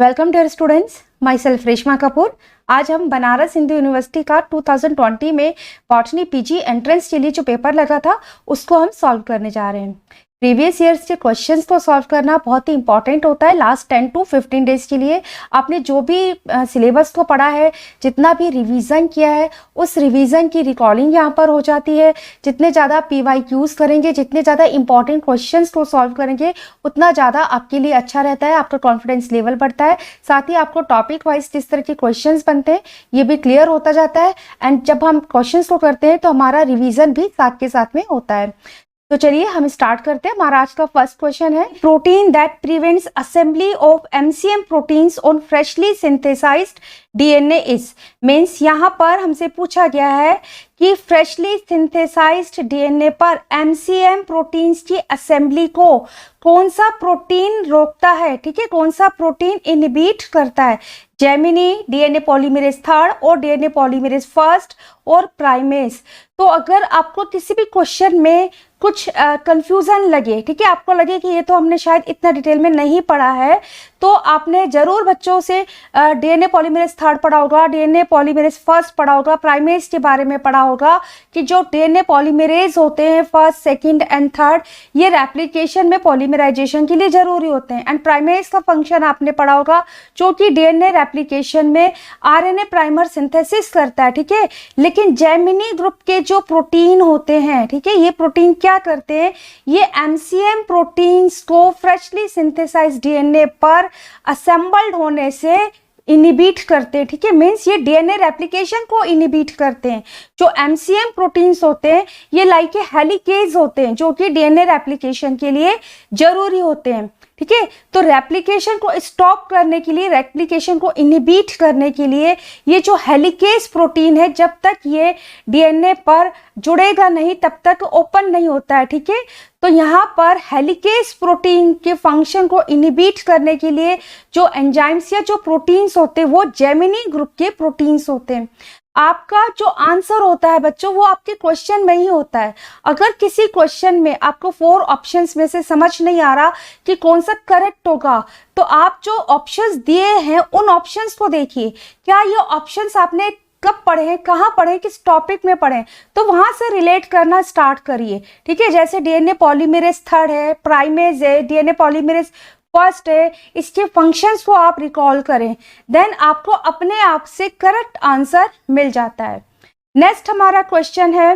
Welcome dear students, myself Reshma Kapoor. आज हम Banaras Hindu university का 2020 में बॉटनी पीजी एंट्रेंस के लिए जो पेपर लगा था उसको हम सॉल्व करने जा रहे हैं। प्रीवियस ईयर्स के क्वेश्चंस को सॉल्व करना बहुत ही इंपॉर्टेंट होता है। लास्ट 10 to 15 डेज के लिए आपने जो भी सिलेबस को पढ़ा है, जितना भी रिवीजन किया है, उस रिवीजन की रिकॉर्डिंग यहाँ पर हो जाती है। जितने ज़्यादा PYQs करेंगे, जितने ज़्यादा इंपॉर्टेंट क्वेश्चंस को सॉल्व करेंगे, उतना ज़्यादा आपके लिए अच्छा रहता है, आपका कॉन्फिडेंस लेवल बढ़ता है। साथ ही आपको टॉपिक वाइज किस तरह के क्वेश्चंस बनते हैं ये भी क्लियर होता जाता है। एंड जब हम क्वेश्चंस को करते हैं तो हमारा रिवीजन भी साथ के साथ में होता है। तो चलिए हम स्टार्ट करते हैं। हमारा आज का फर्स्ट क्वेश्चन है, protein that prevents assembly of MCM proteins on freshly synthesised DNA is. Means यहाँ पर हमसे पूछा गया है कि फ्रेशली सिंथेसाइज्ड DNA पर MCM प्रोटीन्स की असेंबली को कौन सा प्रोटीन रोकता है। ठीक है, कौन सा प्रोटीन इनहिबिट करता है। जेमिनी, DNA पॉलीमरेज थर्ड और DNA पॉलीमरेज फर्स्ट और प्राइमेस। तो अगर आपको किसी भी क्वेश्चन में कुछ कंफ्यूजन लगे, ठीक है, आपको लगे कि ये तो हमने शायद इतना डिटेल में नहीं पढ़ा है, तो आपने जरूर बच्चों से DNA पॉलीमरेज थर्ड पढ़ा होगा, DNA पॉलीमरेज फर्स्ट पढ़ा होगा, प्राइमेस के बारे में पढ़ा होगा कि जो DNA पॉलीमरेज होते हैं फर्स्ट, सेकंड एंड थर्ड, ये रेप्लिकेशन में पॉलीमराइजेशन के लिए जरूरी होते हैं। एंड प्राइमेस का फंक्शन आपने पढ़ा होगा जो कि DNA रेप्लिकेशन में RNA प्राइमर सिंथेसिस करता है। ठीक है, लेकिन जेमिनी ग्रुप के जो प्रोटीन होते हैं, ठीक है, ये प्रोटीन क्या करते हैं, ये MCM प्रोटीन्स को फ्रेशली सिंथेसाइज्ड DNA पर असेंबल्ड होने से इनहिबिट करते हैं। ठीक है, मीन्स ये DNA रेप्लिकेशन को इनहिबिट करते हैं। जो MCM प्रोटीन्स होते हैं ये लाइक हेलिकेज होते हैं जो कि DNA रेप्लिकेशन के लिए जरूरी होते हैं। ठीक है, तो रेप्लिकेशन को स्टॉप करने के लिए, रेप्लिकेशन को इनहिबिट करने के लिए ये जो हेलिकेज प्रोटीन है, जब तक ये DNA पर जुड़ेगा नहीं तब तक ओपन नहीं होता है। ठीक है, तो यहाँ पर हेलिकेज प्रोटीन के फंक्शन को इनहिबिट करने के लिए जो एंजाइम्स या जो प्रोटीन्स होते हैं वो जेमिनी ग्रुप के प्रोटीन्स होते हैं। आपका जो आंसर होता है बच्चों वो आपके क्वेश्चन में ही होता है। अगर किसी क्वेश्चन में आपको 4 ऑप्शंस में से समझ नहीं आ रहा कि कौन सा करेक्ट होगा, तो आप जो ऑप्शंस दिए हैं उन ऑप्शंस को देखिए। क्या ये ऑप्शंस आपने कब पढ़े हैं, कहाँ पढ़े, किस टॉपिक में पढ़े, तो वहां से रिलेट करना स्टार्ट करिए। ठीक है, जैसे DNA पॉलीमरेज थर्ड है, प्राइमेज है, DNA पॉलीमरेज फर्स्ट है, इसके फंक्शंस को आप रिकॉल करें, देन आपको अपने आप से करेक्ट आंसर मिल जाता है। नेक्स्ट हमारा क्वेश्चन है,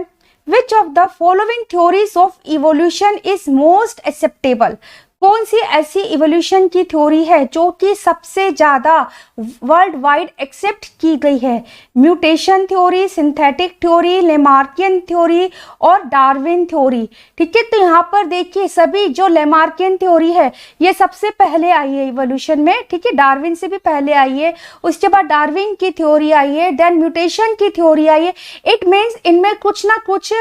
which of the following theories of evolution is most acceptable. कौन सी ऐसी इवोल्यूशन की थ्योरी है जो कि सबसे ज्यादा वर्ल्ड वाइड एक्सेप्ट की गई है। Mutation theory, synthetic theory, Lamarckian theory और डार्विन थ्योरी। ठीक है, तो यहाँ पर देखिए सभी जो लेमार्कियन थ्योरी है ये सबसे पहले आई है इवोल्यूशन में। ठीक है, डार्विन से भी पहले आई है, उसके बाद डार्विन की थ्योरी आई है, देन म्यूटेशन की थ्योरी आई है। इट मीन्स इनमें कुछ ना कुछ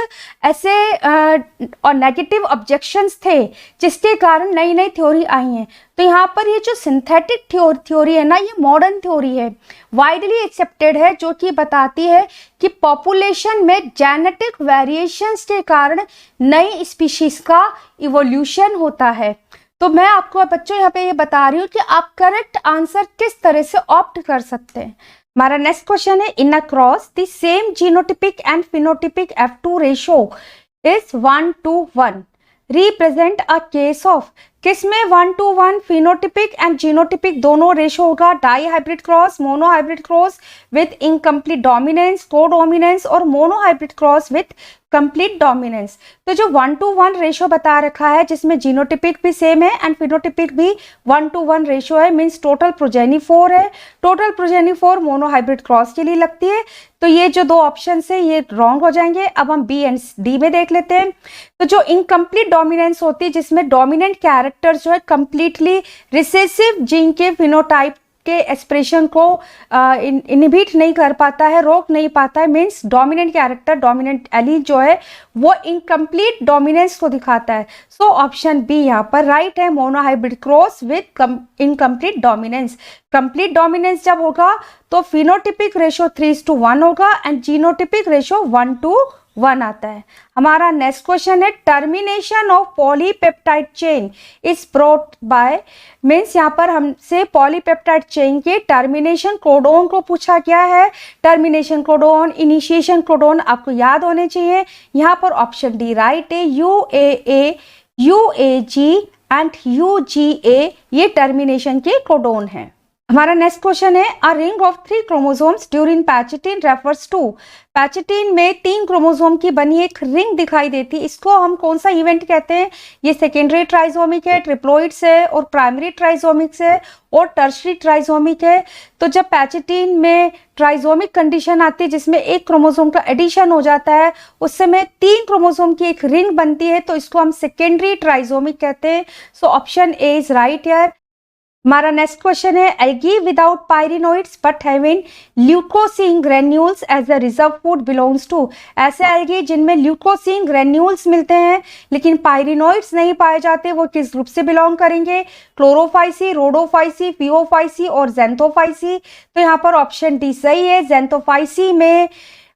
ऐसे और नेगेटिव ऑब्जेक्शंस थे जिसके कारण नई नई थ्योरी आई हैं। तो यहाँ पर ये जो सिंथेटिक थ्योरी है ना, ये मॉडर्न थ्योरी है, वाइडली एक्सेप्टेड है, जो कि बताती है कि पॉपुलेशन में जेनेटिक वेरिएशंस के कारण नई स्पीशीज का इवोल्यूशन होता है। तो मैं आपको बच्चों यहाँ पे ये बता रही हूँ कि आप करेक्ट आंसर किस तरह से ऑप्ट कर सकते हैं। हमारा नेक्स्ट क्वेश्चन है, in a cross the same genotypic and phenotypic F2 ratio is 1:1 represent a case of. किसमें 1:1 फिनोटिपिक एंड जीनोटिपिक दोनों रेशो होगा। Dihybrid cross, monohybrid cross with incomplete dominance, codominance और monohybrid cross with complete dominance. तो जो 1:1 ratio बता रखा है जिसमें जीनोटिपिक भी सेम है एंड फिनोटिपिक भी 1:1 रेशो है, मीन्स टोटल प्रोजेनी 4 है। Total progeny 4 mono hybrid cross के लिए लगती है। तो ये जो 2 ऑप्शन है ये रॉन्ग हो जाएंगे। अब हम B एंड D में देख लेते हैं। तो जो इनकम्प्लीट डोमिनेंस होती है जिसमें डोमिनेंट कैरेक्टर जो है कंप्लीटली रिसेसिव जीन के फिनोटाइप के एक्सप्रेशन को इनहिबिट नहीं कर पाता है, रोक नहीं पाता है, means dominant character, dominant allele जो है वो इनकम्प्लीट डोमिनेंस को दिखाता है। सो ऑप्शन बी यहाँ पर राइट है, mono hybrid cross with incomplete dominance. Complete dominance जब होगा तो फिनोटिपिक रेशो 3:1 होगा एंड जीनोटिपिक रेशो 1:1 1 आता है। हमारा नेक्स्ट क्वेश्चन है termination of polypeptide chain is brought by, means यहाँ पर हमसे पॉलीपेप्टाइड चेन के टर्मिनेशन कोडोन को पूछा गया है। टर्मिनेशन कोडोन, इनिशिएशन कोडोन आपको याद होने चाहिए। यहाँ पर ऑप्शन डी राइट है, UAA, UAG एंड UGA ये टर्मिनेशन के कोडोन है। हमारा नेक्स्ट क्वेश्चन है a ring of 3 chromosomes during pachytene refers to, pachytene में 3 क्रोमोसोम की बनी एक रिंग दिखाई देती है, इसको हम कौन सा इवेंट कहते हैं? ये सेकेंडरी ट्राइजोमिक है, ट्रिप्लोइड्स है, और प्राइमरी ट्राइजोमिक्स है, और टर्शरी ट्राइजोमिक है। तो जब पैचेटिन में ट्राइजोमिक कंडीशन आती है जिसमें एक क्रोमोसोम का एडिशन हो जाता है, उस समय 3 क्रोमोसोम की एक रिंग बनती है, तो इसको हम सेकेंडरी ट्राइजोमिक कहते हैं। So option A is right here. हमारा नेक्स्ट क्वेश्चन है algae without pyrenoids but having leucosin granules as a reserve food belongs to, ऐसे एल्गी जिनमें ल्यूकोसिन ग्रेन्यूल्स मिलते हैं लेकिन पायरिनोइड्स नहीं पाए जाते, वो किस ग्रुप से बिलोंग करेंगे? क्लोरोफाइसी, रोडोफाइसी, फियोफाइसी और जेंथोफाइसी। तो यहाँ पर ऑप्शन डी सही है। जेंथोफाइसी में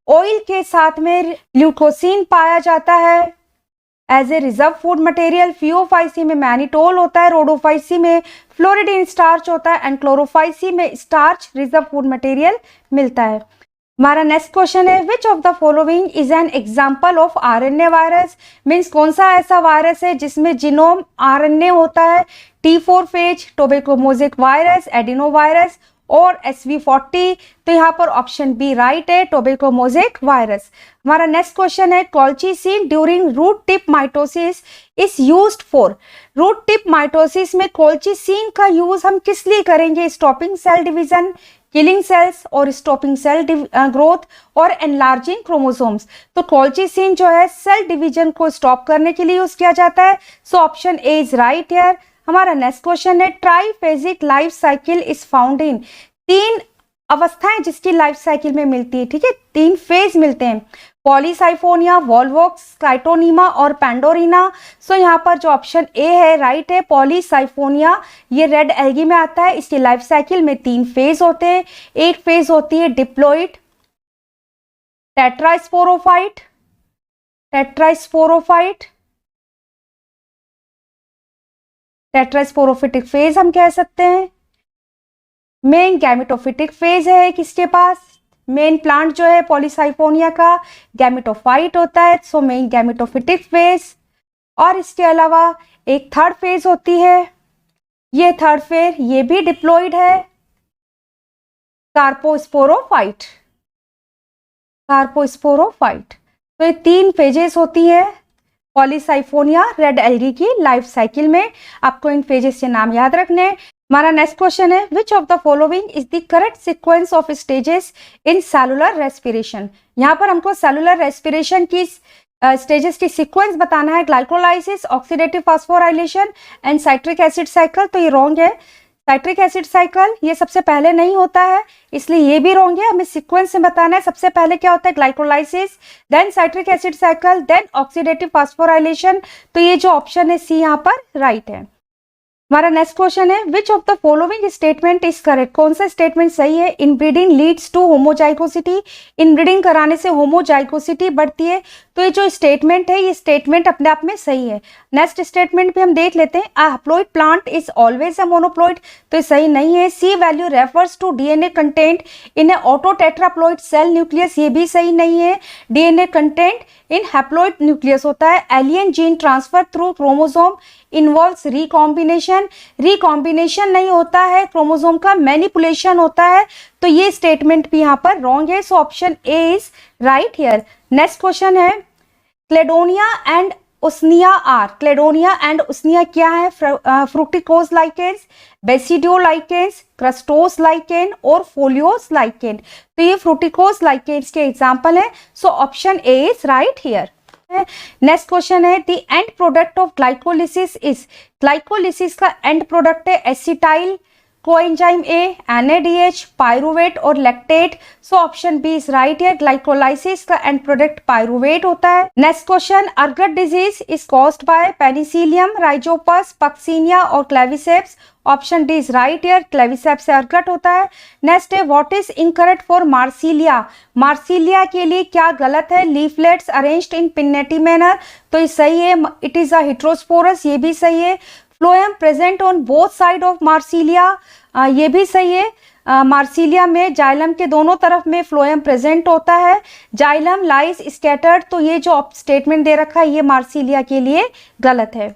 ऑयल के साथ में ल्यूकोसिन पाया जाता है as a reserve food material. Phaeophyceae में मैनिटोल होता है, रोडोफाइसी में फ्लोरिडीन स्टार्च होता है, एंड क्लोरोफाइसी में स्टार्च रिजर्व फूड मटेरियल मिलता है। हमारा नेक्स्ट क्वेश्चन है which of the following is an example of RNA virus, means कौन सा ऐसा वायरस है जिसमें जिनोम RNA होता है? T4 phage, tobacco mosaic virus, adenovirus और SV40। तो यहाँ पर ऑप्शन बी राइट है, टोबैकोमोज़ेक वायरस। हमारा नेक्स्ट क्वेश्चन है colchicine during root tip mitosis is used for, root tip mitosis में कॉल्चिसिन का यूज हम किस लिए करेंगे? Stopping cell division, killing cells और स्टॉपिंग सेल ग्रोथ और एनलार्जिंग क्रोमोसोम्स। तो कॉल्चिसिन जो है सेल डिवीजन को स्टॉप करने के लिए यूज किया जाता है। So option A is right here. हमारा नेक्स्ट क्वेश्चन है triphasic life cycle is found in, 3 अवस्थाएं जिसकी लाइफ साइकिल में मिलती है, ठीक है, 3 फेज मिलते हैं, पॉलीसाइफोनिया, वॉल्वॉक्स, क्लाइटोनीमा और पैंडोरिना। सो यहाँ पर जो ऑप्शन ए है राइट है, पॉलीसाइफोनिया, ये रेड एल्गी में आता है। इसकी लाइफ साइकिल में 3 फेज होते हैं। एक फेज होती है डिप्लॉइड, टेट्रास्पोरोफाइट, टेट्रास्पोरोफिटिक फेज हम कह सकते हैं। मेन गैमेटोफिटिक फेज है किसके पास? मेन प्लांट जो है पॉलीसाइफोनिया का गैमेटोफाइट होता है, सो मेन गैमेटोफिटिक फेज। और इसके अलावा एक थर्ड फेज होती है, ये थर्ड फेज ये भी डिप्लॉइड है, कार्पोस्पोरोफाइट। तो ये 3 फेजेस होती है पॉलीसाइफोनिया रेड एल्गी की लाइफ साइकिल में। आपको इन फेजेस के नाम याद रखने हैं। हमारा नेक्स्ट क्वेश्चन है which of the following is the correct sequence of stages in cellular respiration. यहाँ पर हमको सेलुलर रेस्पिरेशन की स्टेजेस की सीक्वेंस बताना है, glycolysis, oxidative phosphorylation and citric acid cycle. तो ये रॉन्ग है, साइट्रिक एसिड साइकिल ये सबसे पहले नहीं होता है, इसलिए ये भी रॉन्ग है। हमें सीक्वेंस से बताना है, सबसे पहले क्या होता है? Glycolysis, then citric acid cycle, then oxidative phosphorylation. तो ये जो ऑप्शन है सी यहाँ पर राइट है। हमारा नेक्स्ट क्वेश्चन है which of the following statement is correct, कौन सा स्टेटमेंट सही है? Inbreeding leads to homozygosity, inbreeding कराने से होमोजाइगोसिटी बढ़ती है। तो ये जो स्टेटमेंट है ये स्टेटमेंट अपने आप में सही है। नेक्स्ट स्टेटमेंट पे हम देख लेते हैं, a haploid plant is always a monoploid. तो ये सही नहीं है। C value refers to DNA content in a autotetraploid cell nucleus, ये भी सही नहीं है। DNA content in haploid nucleus होता है। Alien gene transfer through chromosome involves recombination, recombination नहीं होता है, क्रोमोसोम का मैनिपुलेशन होता है। तो ये स्टेटमेंट भी यहाँ पर रॉन्ग है। So option A is right here. Next question है क्लेडोनिया एंड उसनिया आर, क्लेडोनिया एंड उसनिया क्या है? फ्रूक्टिकोज लाइकेंस, बेसिडियो लाइकेंस, क्रस्टोस लाइकेन और फोलियोस लाइकेन। तो ये फ्रूटिकोज लाइकेन्स के एग्जाम्पल है। So option A is right here. Next question है the end product of glycolysis is, glycolysis का एंड प्रोडक्ट है acetyl coenzyme A, NADH, pyruvate और lactate. So option B is right है। Glycolysis का end product pyruvate होता है। Next question, ergot disease is caused by Penicillium, Rhizopus, Puccinia और Claviceps. Option D is right here, Claviceps से ergot होता है। Next है, what is incorrect for Marsilea, Marsilea के लिए क्या गलत है? लीफलेट्स अरेंज्ड इन पिन्नेटी मैनर, तो ये सही है, इट इज अ हेट्रोस्पोरस, ये भी सही है। Phloem present on both side of Marsilea, ये भी सही है। मार्सिलिया में जाइलम के दोनों तरफ में फ्लोएम प्रेजेंट होता है। जाइलम लाइज स्कैटर्ड, तो ये जो स्टेटमेंट दे रखा है ये मार्सिलिया के लिए गलत है।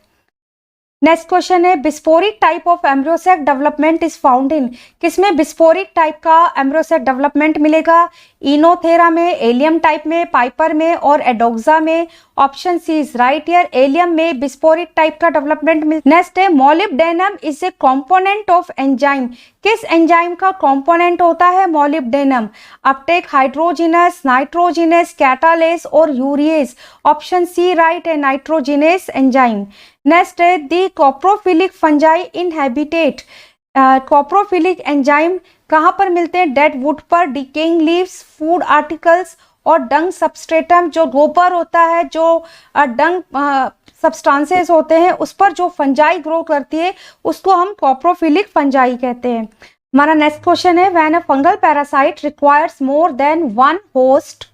नेक्स्ट क्वेश्चन है, bisporic type of embryo sac development is found in, किसमें बिस्पोरिक टाइप का एम्ब्रियोसेक डेवलपमेंट मिलेगा? इनोथेरा में, एलियम टाइप में, पाइपर में और एडोक्सा में। Option C is right here, Allium में बिस्पोरिक टाइप का डेवलपमेंट मिल। नेक्स्ट है, molybdenum is a component of enzyme, किस एंजाइम का कंपोनेंट होता है molybdenum? Uptake hydrogenase, nitrogenase, catalase और यूरिएज। ऑप्शन सी राइट है, नाइट्रोजिनस एंजाइम। नेक्स्ट है, दी कॉप्रोफिलिक फंजाई इनहैबिटेट, कॉप्रोफिलिक एंजाइम कहाँ पर मिलते हैं? डेड वुड पर, डिकेइंग लीव्स, फूड आर्टिकल्स और डंग सबस्ट्रेटम, जो गोबर होता है, जो डंग सब्सटेंसेस होते हैं उस पर जो फंजाई ग्रो करती है उसको हम कॉप्रोफिलिक फंजाई कहते हैं। हमारा नेक्स्ट क्वेश्चन है, when a fungal parasite requires more than one host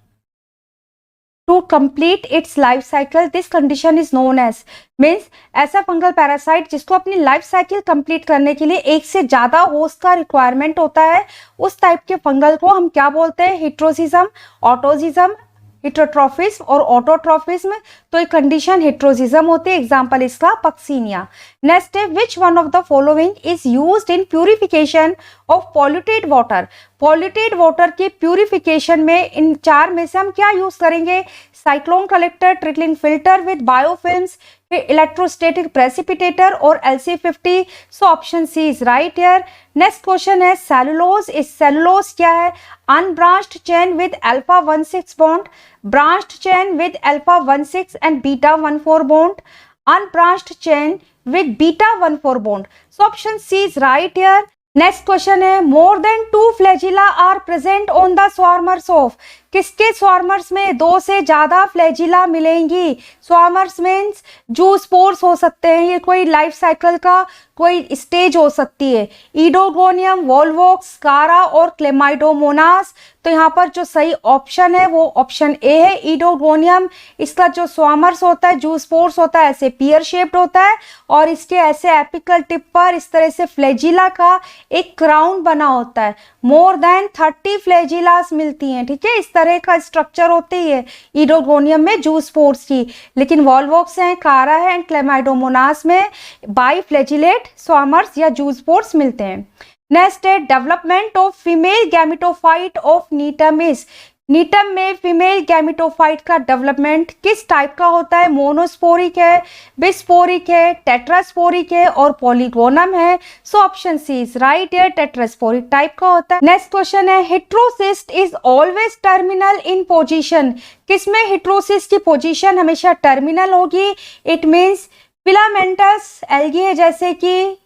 to complete its life cycle, this condition is known as, means ऐसा फंगल पैरासाइट जिसको अपनी लाइफ साइकिल कंप्लीट करने के लिए एक से ज्यादा होस्ट का रिक्वायरमेंट होता है, उस टाइप के फंगल को हम क्या बोलते हैं? हेट्रोसिज्म, ऑटोसिज्म, हेटेरोट्रॉफिज्म और ऑटोट्रॉफिज्म। तो ये कंडीशन हेट्रोसिज्म होती है, एग्जांपल इसका पक्सीनिया। नेक्स्ट है, which one of the following is used in purification of polluted water, polluted water के प्यूरिफिकेशन में इन चार में से हम क्या यूज करेंगे? Cyclone collector, trickling filter with biofilms, electrostatic precipitator और LC50। So option C is right here. Next question है, सेलुलोज इज, सेलुलोज क्या है? Unbranched chain with alpha 1,6 bond, branched chain with alpha 1,6 and beta 1,4 bond, unbranched chain with beta 1,4 bond. So option C is right here. Next question है, more than 2 flagella are present on the swarmers of, किसके swarmers में 2 से ज्यादा flagella मिलेंगी? स्वार्मर्स means zoospores हो सकते हैं, ये कोई लाइफ साइकिल का कोई स्टेज हो सकती है। ईडोगोनियम, वोल्वोक्स, कारा और क्लेमाइडोमोनास। तो यहाँ पर जो सही ऑप्शन है वो ऑप्शन ए है, ईडोगोनियम। इसका जो स्वार्मर्स होता है, जूस्पोर्स होता है, ऐसे पियर शेप्ड होता है और इसके ऐसे एपिकल टिप पर इस तरह से फ्लैजिला का एक क्राउन बना होता है। मोर देन 30 फ्लैजिलास मिलती हैं, ठीक है, इस तरह का स्ट्रक्चर होती है ईडोगोनियम में जूस्पोर्स की। लेकिन वोल्वोक्स हैं, कारा है एंड क्लेमाइडोमोनास में बाई फ्लैजिलेट स्वार्मर्स या जूस्पोर्स मिलते हैं। नेक्स्ट है, development of female gametophyte of नीटम is, नीटम में फीमेल गैमेटोफाइट का डेवलपमेंट किस टाइप का होता है? मोनोस्पोरिक है, बिस्पोरिक है, टेट्रास्पोरिक है और पॉलीगोनम है। So option C is right है, टेट्रास्पोरिक टाइप का होता है। नेक्स्ट क्वेश्चन है, heterocyst is always terminal in position, किसमें हेट्रोसिस्ट की पोजीशन हमेशा टर्मिनल होगी? इट मीन्स फिलामेंटस एल्गी है, जैसे कि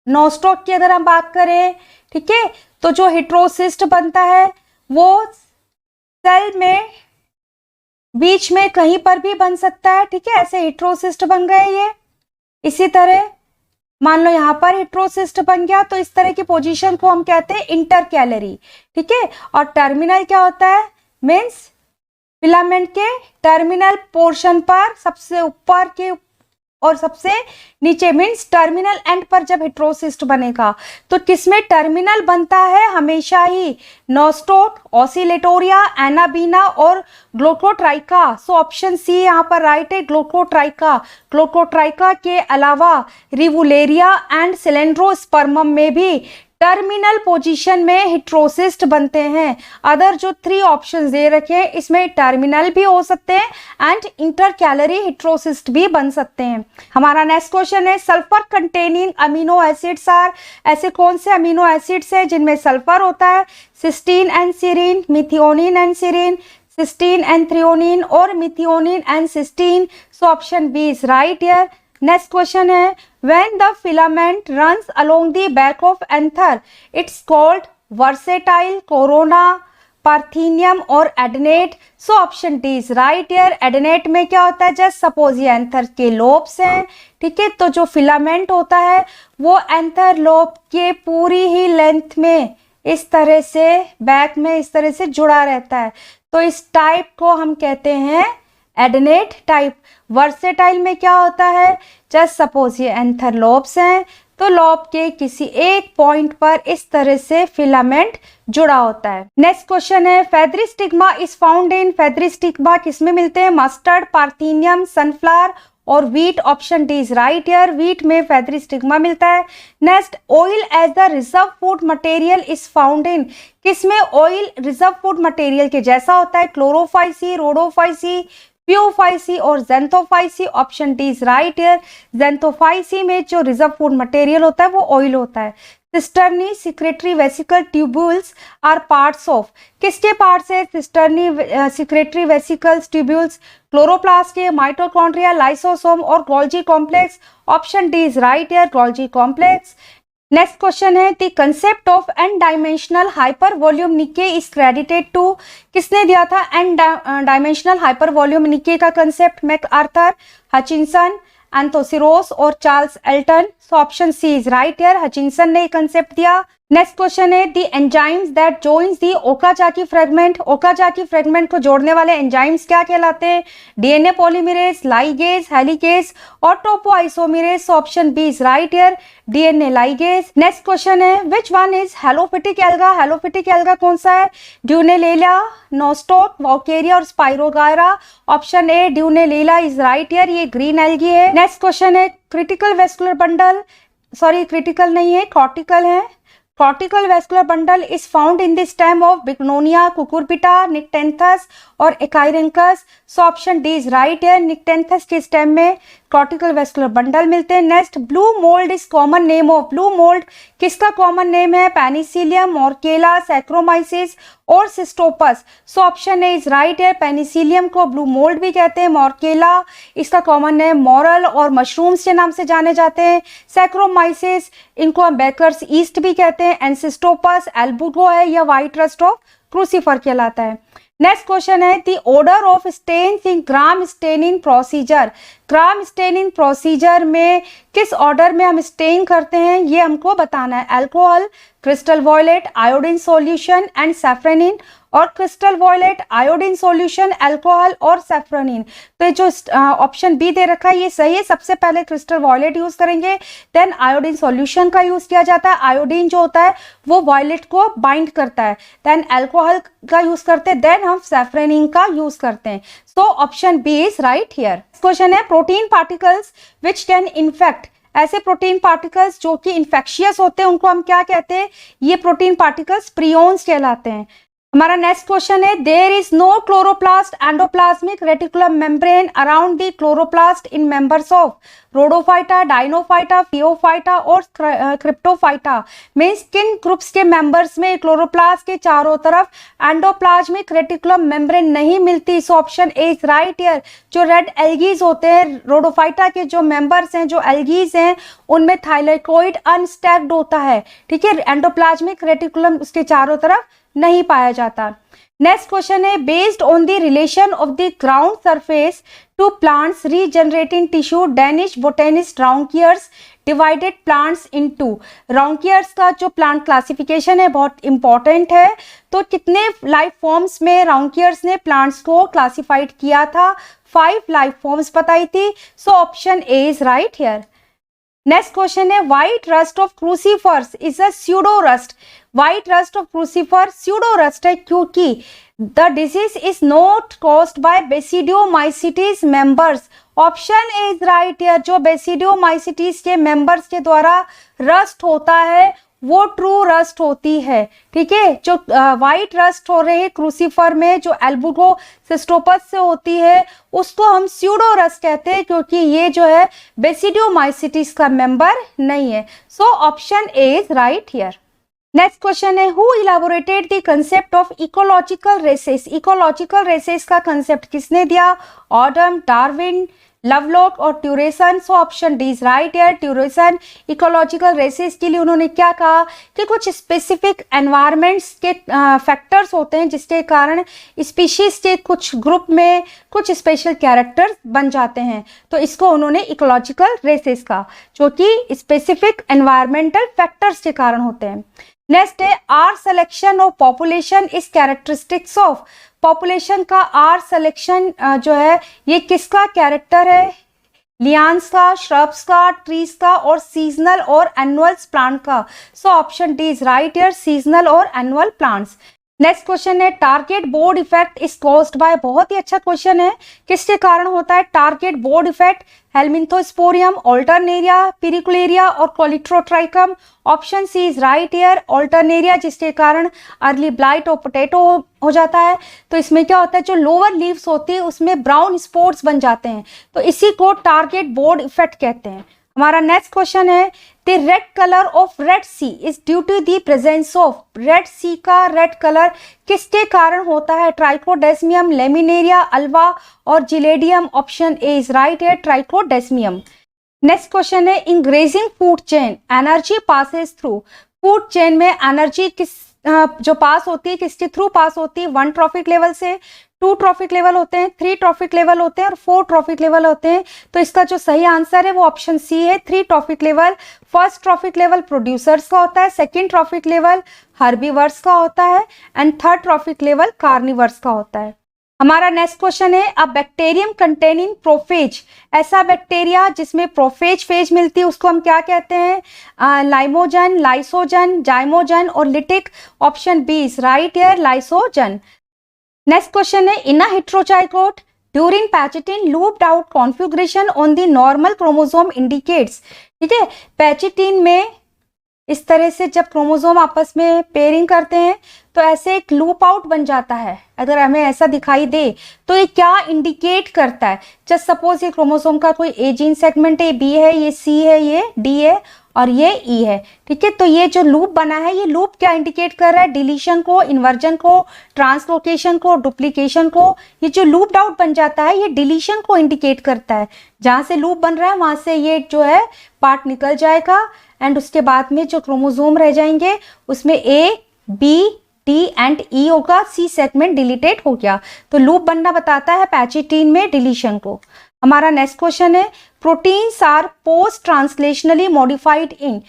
नोस्टॉक की अगर हम बात करें, ठीक है, तो जो हेट्रोसिस्ट बनता है वो सेल में बीच में कहीं पर भी बन सकता है, ठीक है, ऐसे हेट्रोसिस्ट बन गए ये। इसी तरह मान लो यहाँ पर हेट्रोसिस्ट बन गया, तो इस तरह की पोजीशन को हम कहते हैं इंटरकैलरी, ठीक है। और टर्मिनल क्या होता है? मीन्स फिलामेंट के टर्मिनल पोर्शन पर सबसे ऊपर के और सबसे नीचे, मीन्स टर्मिनल एंड पर जब हेट्रोसिस्ट बनेगा तो किसमें टर्मिनल बनता है? हमेशा ही नोस्टोक, ऑसिलेटोरिया, एनाबीना और ग्लूकोट्राइका। सो ऑप्शन सी यहाँ पर राइट है, ग्लूकोट्राइका। ग्लूकोट्राइका के अलावा रिवुलेरिया एंड सिलेंड्रोस्पर्मम में भी टर्मिनल पोजीशन में हेट्रोसिस्ट बनते हैं। अदर जो 3 ऑप्शंस दे रखे हैं इसमें टर्मिनल भी हो सकते हैं एंड इंटरकैलरी हेट्रोसिस्ट भी बन सकते हैं। हमारा नेक्स्ट क्वेश्चन है, sulphur containing amino acids are, ऐसे कौन से अमीनो एसिड्स हैं जिनमें सल्फर होता है? Cysteine and serine, methionine and serine, cysteine and threonine और methionine and cysteine. So option B is right here. Next question है, When the filament runs along the back of anther, it's called versatile, corona, Parthenium और adnate. So option D is right here. Adnate में क्या होता है, just suppose ये anther के lobes हैं, ठीक है, तो जो फिलामेंट होता है वो एंथर लोब के पूरी ही लेंथ में इस तरह से बैक में इस तरह से जुड़ा रहता है, तो इस टाइप को हम कहते हैं एडेनेट टाइप. वर्सेटाइल में क्या होता है, जस्ट सपोज ये एंथर लोब्स हैं, तो लॉब के किसी एक पॉइंट पर इस तरह से फिलामेंट जुड़ा होता है. नेक्स्ट क्वेश्चन है, feathery stigma is found in. Feathery stigma किसमें मिलते हैं, मस्टर्ड, पार्थीनियम, सनफ्लावर और wheat. Option D is right here. Wheat में फेदरी स्टिग्मा मिलता है. Next, oil as the reserve food material is found in. किसमें oil reserve food material के जैसा होता है, क्लोरोफाइसी, रोडोफाइसी, प्यूफाइसी और Xanthophyceae. Option D is right here. Xanthophyceae में जो रिजर्व फूड मटेरियल होता है वो ऑयल होता है. Cisternae, secretory vesicle, tubules are parts of. किसके पार्ट्स है cisternae, secretory vesicles, tubules, chloroplast के, माइटोकॉन्ड्रिया, लाइसोसोम और Golgi complex. Option D is right here, Golgi complex. Next question है, the concept of n dimensional hypervolume niche is credited to. किसने दिया था n dimensional hypervolume niche का concept, MacArthur, Hutchinson, Anthoceros और Charles Elton. So option C is right here. Hutchinson ने concept दिया. Next question है, the enzymes that joins the Okazaki fragment. Okazaki fragment को जोड़ने वाले एंजाइम्स क्या कहलाते हैं, डीएनए पॉलीमरेज, लाइगेज, हेलिकेज और topoisomerase. So option B is right here, DNA ligase. Next question है, which one is halophytic alga. Halophytic alga कौन सा है, ड्यूनेलेला, नोस्टोक, वॉकेरिया और Spirogyra. Option A Dunaliella is right here, ये green algae है. Next question है, critical vascular bundle, sorry critical नहीं है, कॉर्टिकल है. Cortical vascular bundle is found in the stem of Bignonia, Cucurbita, Nyctanthus और Echirhynchus. So option D is right here. Nyctanthus के stem में cortical vascular bundle मिलते हैं. Next, blue mold is common name of. blue mold किसका common name है, Penicillium, Morchella, Saccharomyces और Cystopus. So option A is right here. Penicillium को blue mold भी कहते हैं. Morchella इसका common name morel और mushrooms के नाम से जाने जाते हैं. Saccharomyces इनको हम Baker's yeast भी कहते हैं. And Cystopus albugo है या white rust of crucifer कहलाता है. नेक्स्ट क्वेश्चन है, the order of stains in Gram staining procedure. Gram staining procedure में किस ऑर्डर में हम स्टेन करते हैं ये हमको बताना है. Alcohol, crystal violet, iodine solution and safranin और crystal violet, iodine solution, alcohol और सैफ्रोनिन. तो ये जो ऑप्शन बी दे रखा है ये सही है. सबसे पहले क्रिस्टल वॉयलेट यूज करेंगे, देन आयोडीन सॉल्यूशन का यूज किया जाता है. आयोडीन जो होता है वो वॉयलेट को बाइंड करता है. देन अल्कोहल का यूज करते हैं, देन हम सैफ्रोनिन का यूज करते हैं. So option B is right here. Question है, protein particles which can infect. ऐसे प्रोटीन पार्टिकल्स जो कि इन्फेक्शियस होते हैं उनको हम क्या कहते हैं, ये प्रोटीन पार्टिकल्स प्रियोन्स कहलाते हैं. हमारा नेक्स्ट क्वेश्चन है, there is no chloroplast endoplasmic reticulum membrane around the chloroplast in members of Rhodophyta, Dinophyta, Phaeophyta और क्रिप्टोफाइटा. मीन्स किन ग्रुप्स के मेंबर्स में क्लोरोप्लास्ट के चारों तरफ एंडोप्लाज्मिक रेटिकुलम मेम्ब्रेन नहीं मिलती. So option A is right here. जो रेड एल्गीज होते हैं, रोडोफाइटा के जो मेंबर्स हैं, जो एल्गीज हैं, उनमें थाइलेकोइड अनस्टैक्ड होता है, ठीक है. एंडोप्लाज्मिक रेटिकुलम उसके चारों तरफ नहीं पाया जाता. नेक्स्ट क्वेश्चन है, based on the relation of the ground surface to plants regenerating tissue, Danish botanist Raunkiaer's divided plants into. Raunkiaer's का जो प्लांट क्लासिफिकेशन है बहुत इंपॉर्टेंट है. तो कितने लाइफ फॉर्म्स में राउंकियर्स ने प्लांट्स को क्लासिफाइड किया था, 5 लाइफ फॉर्म्स बताई थी. So option A is right here. Next question है, white rust of crucifers is a pseudo rust. White rust of crucifer pseudo rust है क्योंकि the disease is not caused by basidiomycetes members. Option A is right here. जो basidiomycetes के members के द्वारा rust होता है वो ट्रू रस्ट होती है, ठीक है. जो व्हाइट रस्ट हो रही है क्रूसीफर में, जो एल्बुगो सिस्टोपस से होती है, उसको हम स्यूडो रस्ट कहते हैं क्योंकि ये जो है बेसिडियोमाइसिटीज का मेंबर नहीं है. So option A is right here. Next question है, who elaborated the concept of ecological races. Ecological races का कंसेप्ट किसने दिया, ऑडम, डार्विन, लवलॉक और Turesson. So option D is right here. Turesson ecological races के लिए उन्होंने क्या कहा कि कुछ स्पेसिफिक एनवायरमेंट्स के फैक्टर्स होते हैं जिसके कारण स्पीशीज के कुछ ग्रुप में कुछ स्पेशल कैरेक्टर्स बन जाते हैं, तो इसको उन्होंने इकोलॉजिकल रेसेस कहा, जो कि स्पेसिफिक एनवायरमेंटल फैक्टर्स के कारण होते हैं। नेक्स्ट है R selection of population is characteristics of. Population का आर सिलेक्शन जो है ये किसका कैरेक्टर है? लियान्स का, श्रब्स का, ट्रीज का और सीजनल और एनुअल प्लांट का। So option D is right here, seasonal और एनुअल प्लांट्स। नेक्स्ट क्वेश्चन है target board effect is caused by. बहुत ही अच्छा क्वेश्चन है, किसके कारण होता है target board effect? Helminthosporium, Alternaria, Piricularia और Colletotrichum. Option C is right here, Alternaria, जिसके कारण अर्ली ब्लाइट और पोटैटो हो जाता है। तो इसमें क्या होता है, जो लोअर लीव्स होती है उसमें ब्राउन स्पॉट्स बन जाते हैं, तो इसी को टारगेट बोर्ड इफेक्ट कहते हैं। हमारा नेक्स्ट क्वेश्चन है the red colour of Red Sea is due to the presence of. Red Sea का रेड कलर किसके कारण होता है? ट्राइकोडेस्मियम, लेमिनेरिया, अल्वा और Gelidium. Option A is right है, ट्राइकोडेस्मियम। नेक्स्ट क्वेश्चन है in grazing food chain energy passes through. Food chain में energy किस जो पास होती है किसके थ्रू पास होती है? 1 ट्रॉफिक लेवल से, 2 ट्रॉफिक लेवल होते हैं, 3 ट्रॉफिक लेवल होते हैं और 4 ट्रॉफिक लेवल होते हैं। तो इसका जो सही आंसर है वो ऑप्शन सी है, 3 trophic level. First trophic level producers का होता है, सेकेंड ट्रॉफिक लेवल हर्बीवर्स का होता है and third trophic level carnivores का होता है। हमारा नेक्स्ट क्वेश्चन है अ बैक्टीरियम कंटेनिंग प्रोफेज। ऐसा बैक्टीरिया जिसमें प्रोफेज फेज मिलती है उसको हम क्या कहते हैं? लाइमोजन, लाइसोजन, जाइमोजन और lytic. Option B is right here, lysogen. Next question है in a heterozygote during pachytene looped out configuration on the normal chromosome indicates. ठीक है, पैचिटिन में इस तरह से जब क्रोमोसोम आपस में पेयरिंग करते हैं तो ऐसे एक लूप आउट बन जाता है। अगर हमें ऐसा दिखाई दे तो ये क्या इंडिकेट करता है? जस्ट सपोज ये क्रोमोसोम का कोई ए जीन सेगमेंट है, बी है, ये सी है, ये डी है और ये ई है। ठीक है, तो ये जो लूप बना है ये लूप क्या इंडिकेट कर रहा है? डिलीशन को, इन्वर्जन को, ट्रांसलोकेशन को, डुप्लीकेशन को। ये जो लूप आउट बन जाता है ये डिलीशन को इंडिकेट करता है। जहां से लूप बन रहा है वहां से ये जो है पार्ट निकल जाएगा एंड उसके बाद में जो क्रोमोसोम रह जाएंगे उसमें ए, बी, टी एंड ई होगा, सी सेगमेंट डिलीटेड हो गया। तो लूप बनना बताता है पैचिटिन में डिलीशन को। हमारा नेक्स्ट क्वेश्चन है proteins are post translationally modified in.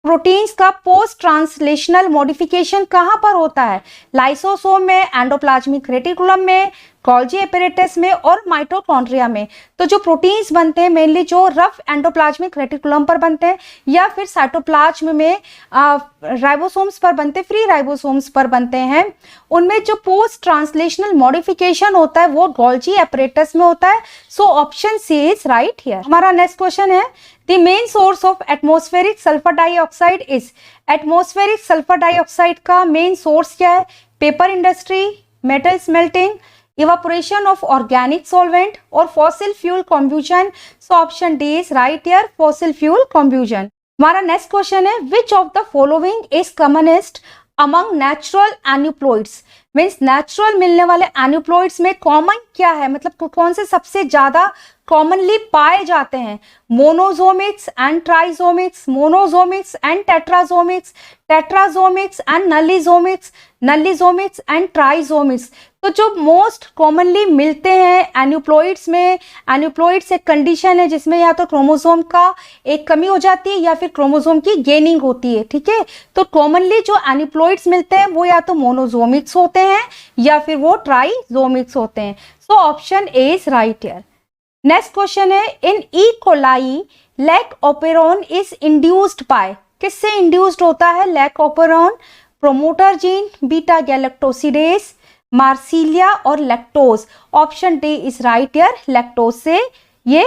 Proteins का पोस्ट ट्रांसलेशनल मॉडिफिकेशन कहां पर होता है? लाइसोसोम में, एंडोप्लाज्मिक रेटिकुलम में, गोल्जी एपैरेटस में और माइटोकॉन्ड्रिया में। तो जो प्रोटीन्स बनते हैं मेनली जो रफ एंडोप्लाज्मिक रेटिकुलम पर बनते हैं या फिर साइटोप्लाज्म में राइबोसोम्स पर बनते, फ्री राइबोसोम्स पर बनते हैं। उनमें जो पोस्ट ट्रांसलेशनल मॉडिफिकेशन होता है वो गोल्जी एपैरेटस में होता है। So option C is right here. हमारा नेक्स्ट क्वेश्चन है the main source of atmospheric sulphur dioxide is. Atmospheric sulphur dioxide का मेन सोर्स क्या है? Paper industry, metal smelting, evaporation of organic solvent और fossil fuel combustion. So option D is right here, fossil fuel combustion. हमारा next question है which of the following is commonest among natural aneuploids. Means natural मिलने वाले एन्यूप्लॉइड्स में common क्या है, मतलब कौन से सबसे ज्यादा कॉमनली पाए जाते हैं? मोनोजोमिक्स एंड ट्राइजोमिक्स, मोनोजोमिक्स एंड टेट्राजोमिक्स, टेट्राजोमिक्स एंड नलीजोमिक्स, नलीजोमिक्स एंड ट्राइजोमिक्स। तो जो मोस्ट कॉमनली मिलते हैं एन्यूप्लॉइड्स में, एन्यूप्लॉइड्स एक कंडीशन है जिसमें या तो क्रोमोसोम का एक कमी हो जाती है या फिर क्रोमोसोम की गेनिंग होती है। ठीक है, तो कॉमनली जो एन्यूप्लॉइड्स मिलते हैं वो या तो मोनोजोमिक्स होते हैं या फिर वो ट्राइजोमिक्स होते हैं। So option A is right here. Next question है in E coli lac operon is induced by. किससे इंड्यूस्ड होता है lac operon? Promoter gene, beta galactosidase, Marsilea और lactose. Option D is right here, lactose से ये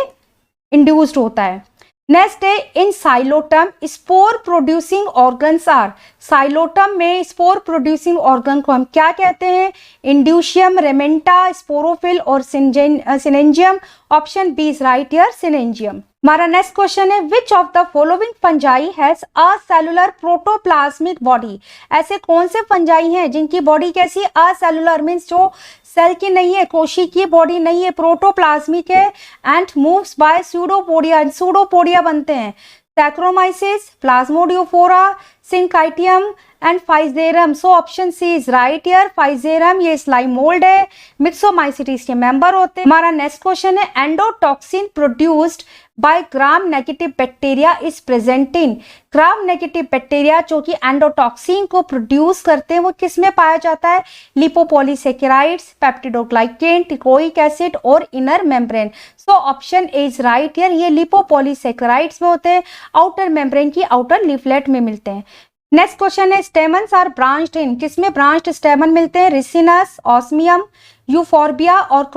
induced होता है। Next है in Psilotum spore producing organs are. Psilotum में स्पोर प्रोड्यूसिंग ऑर्गन को हम क्या कहते हैं? इंड्यूशियम, रेमेंटा, स्पोरोफिल और synangium. Option B is right here, synangium. हमारा नेक्स्ट क्वेश्चन है, which of the following fungi has a cellular protoplasmic body? ऐसे कौन से फंजाई हैं जिनकी बॉडी कैसी? असेलुलर मीन्स जो सेल की नहीं है, कोशिकीय बॉडी नहीं है, प्रोटोप्लाज्मिक है, and moves by pseudopodia, pseudopodia बनते हैं। Saccharomyces, Plasmodiophora, syncytium and Physarum. So option C is right here, Physarum. ये स्लाइम मोल्ड है, मिक्सोमाइसिटीज के मेंबर होते हैं। हमारा नेक्स्ट क्वेश्चन है, endotoxin produced by gram negative bacteria is present in. Gram negative bacteria जो कि एंडोटॉक्सिन को प्रोड्यूस करते हैं वो किस में पाया जाता है? लिपोपॉलीसेकेराइड्स, पेप्टिडोग्लाइकेन, टिकोइक एसिड और inner membrane. So option A is right here, ये लिपोपॉलीसेकेराइड्स में होते हैं, आउटर मेम्ब्रेन की आउटर लीफलेट में मिलते हैं। नेक्स्ट क्वेश्चन है, स्टेमन्स आर ब्रांच्ड इन। किसमें ब्रांच्ड स्टेमन मिलते हैं? रिसिनस, ऑस्मियम, यूफोर्बिया और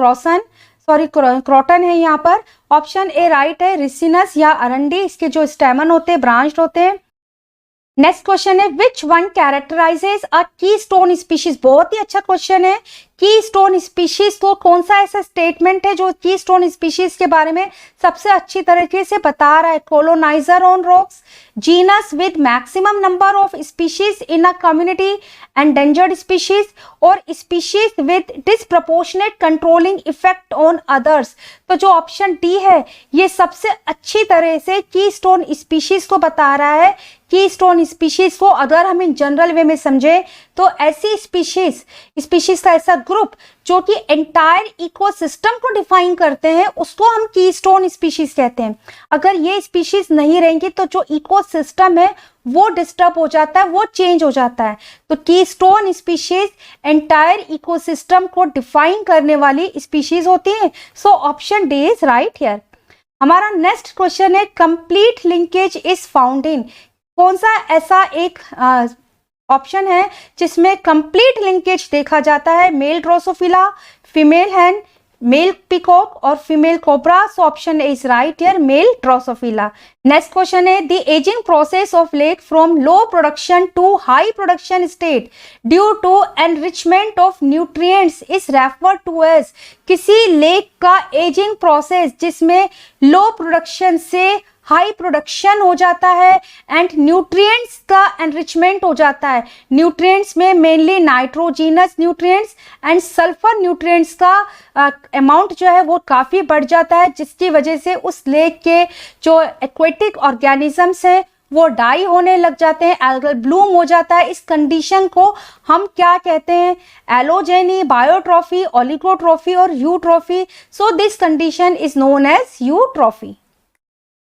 क्रोटन है यहाँ पर। ऑप्शन ए राइट है, रिसिनस या अरंडी, इसके जो स्टेमन होते हैं ब्रांच्ड होते हैं। नेक्स्ट क्वेश्चन है, which one कैरेक्टराइजेस a keystone species. बहुत ही अच्छा क्वेश्चन है। कीस्टोन स्पीशीज तो कौन सा ऐसा स्टेटमेंट है जो कीस्टोन स्पीशीज के बारे में सबसे अच्छी तरीके से बता रहा है? Colonizer on rocks, genus with maximum number of species in a community, endangered species, और species with disproportionate controlling effect on others. तो जो ऑप्शन डी है ये सबसे अच्छी तरह से कीस्टोन स्पीशीज को बता रहा है। कीस्टोन स्पीशीज को अगर हम इन जनरल वे में समझे तो ऐसी स्पीशीज का ऐसा ग्रुप जो कि एंटायर इकोसिस्टम को डिफाइन करते हैं उसको हम कीस्टोन स्पीशीज कहते हैं। अगर ये स्पीशीज नहीं रहेंगी तो जो इकोसिस्टम है वो डिस्टर्ब हो जाता है, वो चेंज हो जाता है। तो कीस्टोन स्पीशीज एंटायर इकोसिस्टम को डिफाइन करने वाली स्पीशीज होती है। So option D is right here. हमारा नेक्स्ट क्वेश्चन है, कंप्लीट लिंकेज इज फाउंड इन। कौन सा ऐसा एक ऑप्शन है जिसमें कंप्लीट लिंकेज देखा जाता है? Male Drosophila, female hen, male peacock और female cobra. So option is right here, male Drosophila. Next question है, the ageing process of lake from low production to high production state due to enrichment of nutrients is referred to as. किसी lake का ageing process जिसमें low production से high production हो जाता है and nutrients का enrichment हो जाता है। न्यूट्रिएंट्स में mainly nitrogenous nutrients and sulphur nutrients का अमाउंट जो है वो काफ़ी बढ़ जाता है, जिसकी वजह से उस लेक के जो एक्वेटिक ऑर्गेनिजम्स हैं वो डाई होने लग जाते हैं, एल्गल ब्लूम हो जाता है। इस कंडीशन को हम क्या कहते हैं? एलोजेनी, बायोट्रॉफी, ओलिगोट्रॉफी और eutrophy. So this condition is known as eutrophy.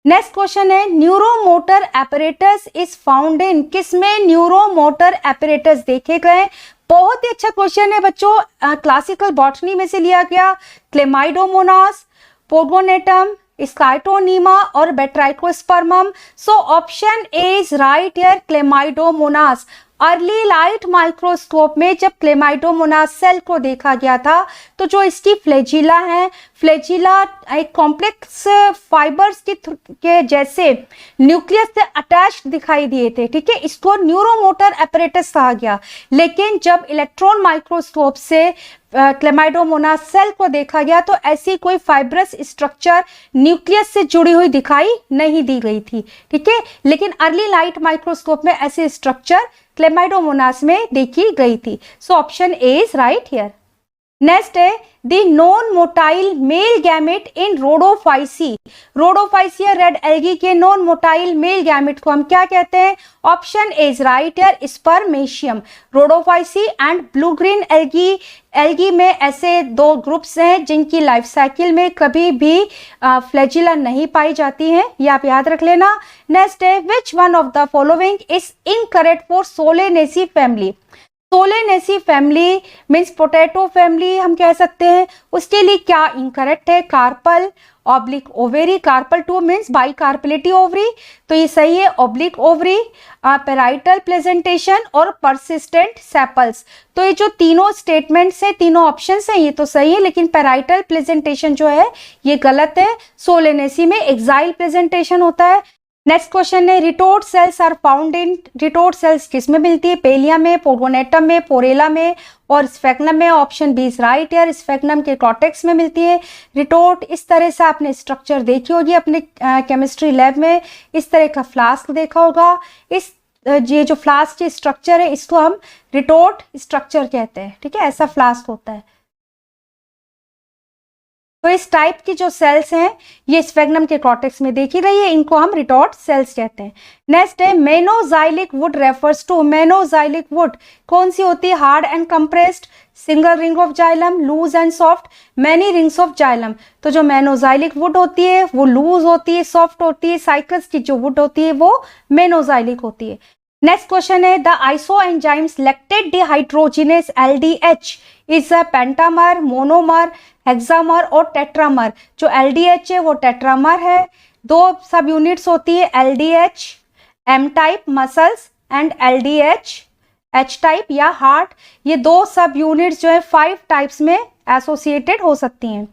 Next question है, neuromotor apparatus is found in. किसमें न्यूरोमोटर एपरेटस देखे गए? बहुत ही अच्छा क्वेश्चन है बच्चों, क्लासिकल बॉटनी में से लिया गया। क्लेमाइडोमोनास, पोगोनेटम, स्काइटोनीमा और Batrachospermum. So option A is right here, Chlamydomonas. Early light microscope में जब क्लेमाइडोमोनास सेल को देखा गया था तो जो इसकी फ्लैजिला है, फ्लैजिला एक कॉम्प्लेक्स फाइबर्स के जैसे न्यूक्लियस से अटैच्ड दिखाई दिए थे, ठीक है। इसको न्यूरोमोटर एपरेटस कहा गया। लेकिन जब इलेक्ट्रॉन माइक्रोस्कोप से क्लेमाइडोमोनास सेल को देखा गया तो ऐसी कोई फाइब्रस स्ट्रक्चर न्यूक्लियस से जुड़ी हुई दिखाई नहीं दी गई थी, ठीक है। लेकिन अर्ली लाइट माइक्रोस्कोप में ऐसे स्ट्रक्चर क्लेमाइडोमोनास में देखी गई थी। So option A is right here. Next है the non motile male gamete in Rhodophyceae. Rhodophyceae red algae के नॉन मोटाइल मेल गैमेट को हम क्या कहते हैं? Option A is right here, spermatium. Rhodophyceae and blue green algae में ऐसे दो ग्रुप्स हैं जिनकी लाइफ साइकिल में कभी भी फ्लैजिला नहीं पाई जाती है, ये आप याद रख लेना। नेक्स्ट है which one of the following is incorrect for Solanaceae family. Solanaceae family means potato family हम कह सकते हैं, उसके लिए क्या इनकरेक्ट है? Carpel, oblique ovary. Carpel 2 means bicarpellary ovary, तो ये सही है ऑब्लिक ओवरी, पेराइटल प्रेजेंटेशन और परसिस्टेंट सेपल्स। तो ये जो तीनों स्टेटमेंट्स हैं, तीनों ऑप्शंस हैं, ये तो सही है, लेकिन पेराइटल प्रेजेंटेशन जो है ये गलत है। सोलेनेसी में एक्साइल प्रेजेंटेशन होता है। नेक्स्ट क्वेश्चन है retort cells are found in, retort cells किसमें मिलती है? पेलिया में, पोगोनेटम में, पोरेला में और स्फेग्नम में। ऑप्शन बी इज राइट यार, स्फेग्नम के कॉर्टेक्स में मिलती है रिटोर्ट। इस तरह से आपने स्ट्रक्चर देखी होगी अपने केमिस्ट्री लैब में, इस तरह का फ्लास्क देखा होगा। इस ये जो फ्लास्क की स्ट्रक्चर है इसको हम रिटोर्ट स्ट्रक्चर कहते हैं, ठीक है, ऐसा फ्लास्क होता है। तो इस टाइप की जो सेल्स हैं ये स्फेग्नम के कॉर्टेक्स में देखी रही है, इनको हम रिटोर्ट सेल्स कहते हैं। नेक्स्ट है manoxylic wood refers to, manoxylic wood कौन सी होती है? Hard and compressed, single ring of xylem, loose and soft, many rings of xylem. तो जो मेनोजाइलिक वुड होती है वो लूज होती है, सॉफ्ट होती है, साइकस की जो वुड होती है वो मेनोजाइलिक होती है। नेक्स्ट क्वेश्चन है the isoenzyme lactate dehydrogenase LDH is a pentamer, monomer, हेक्सामर और टेट्रामर। जो LDH है वो टेट्रामर है। दो सब यूनिट्स होती है LDH M type muscles and LDH H type या हार्ट। ये दो सब यूनिट्स जो है 5 टाइप्स में एसोसिएटेड हो सकती हैं।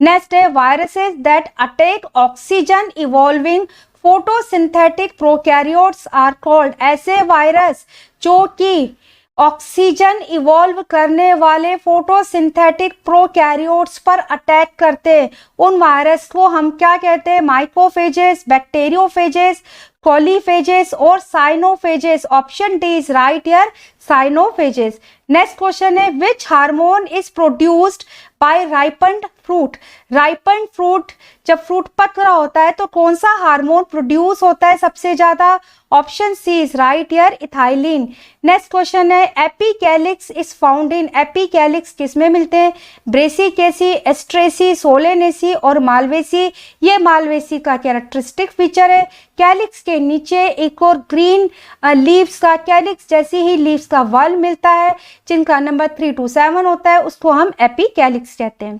नेक्स्ट है viruses that attack oxygen evolving photosynthetic prokaryotes are called. ऐसे वायरस जो कि ऑक्सीजन इवॉल्व करने वाले फोटोसिंथेटिक प्रोकैरियोट्स पर अटैक करते हैं, उन वायरस को हम क्या कहते हैं? माइक्रोफेजेस, बैक्टीरियोफेजेस, कॉलीफेजेस और cyanophages. Option D is right here, cyanophages. Next question है which hormone is produced by ripened fruit. Ripened fruit, जब फ्रूट पक रहा होता है तो कौन सा हार्मोन प्रोड्यूस होता है सबसे ज्यादा? Option C is right here, ethylene. Next question है epicalyx is found in, epicalyx किस में मिलते हैं? ब्रेसिकेसी, एस्ट्रेसी, सोलेनेसी और मालवेसी। ये मालवेसी का कैरेक्टरिस्टिक फीचर है। कैलिक्स के नीचे एक और ग्रीन लीव्स का, कैलिक्स जैसी ही लीव्स का वल मिलता है जिनका नंबर 3 to 7 होता है, उसको हम एपिकैलिक्स कहते हैं।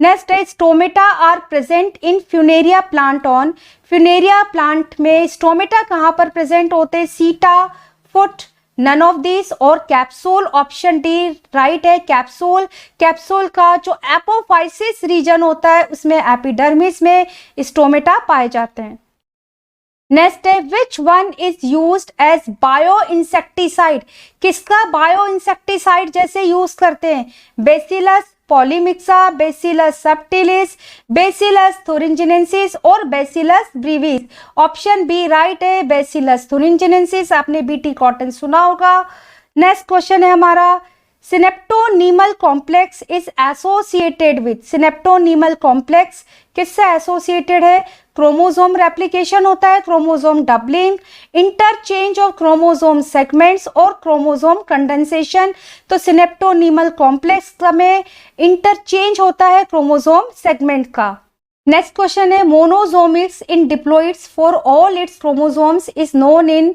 नेक्स्ट है stomata are present in Funaria plant on. Funaria plant में स्टोमेटा कहाँ पर प्रेजेंट होते हैं? Seta, foot, none of this और कैप्सूल। ऑप्शन डी राइट है, कैप्सूल। कैप्सूल का जो एपोफाइसिस रीजन होता है उसमें एपिडर्मिस में स्टोमेटा पाए जाते हैं। नेक्स्ट है which one is used as bio insecticide. किसका बायो इंसेक्टिसाइड जैसे यूज करते हैं? Bacillus polymyxa, Bacillus subtilis, Bacillus thuringiensis और Bacillus brevis. Option B right है, बेसिलस thuringiensis। आपने बीटी कॉटन सुना होगा। नेक्स्ट क्वेश्चन है हमारा synaptonemal complex is associated with. Synaptonemal complex किससे एसोसिएटेड है? क्रोमोसोम रेप्लिकेशन होता है, chromosome doubling, interchange of chromosome segments और क्रोमोसोम कंडेंसेशन। तो सिनेप्टोनीमल कॉम्प्लेक्स में इंटरचेंज होता है क्रोमोसोम सेगमेंट का। नेक्स्ट क्वेश्चन है monosomics in diploids for all its chromosomes is known in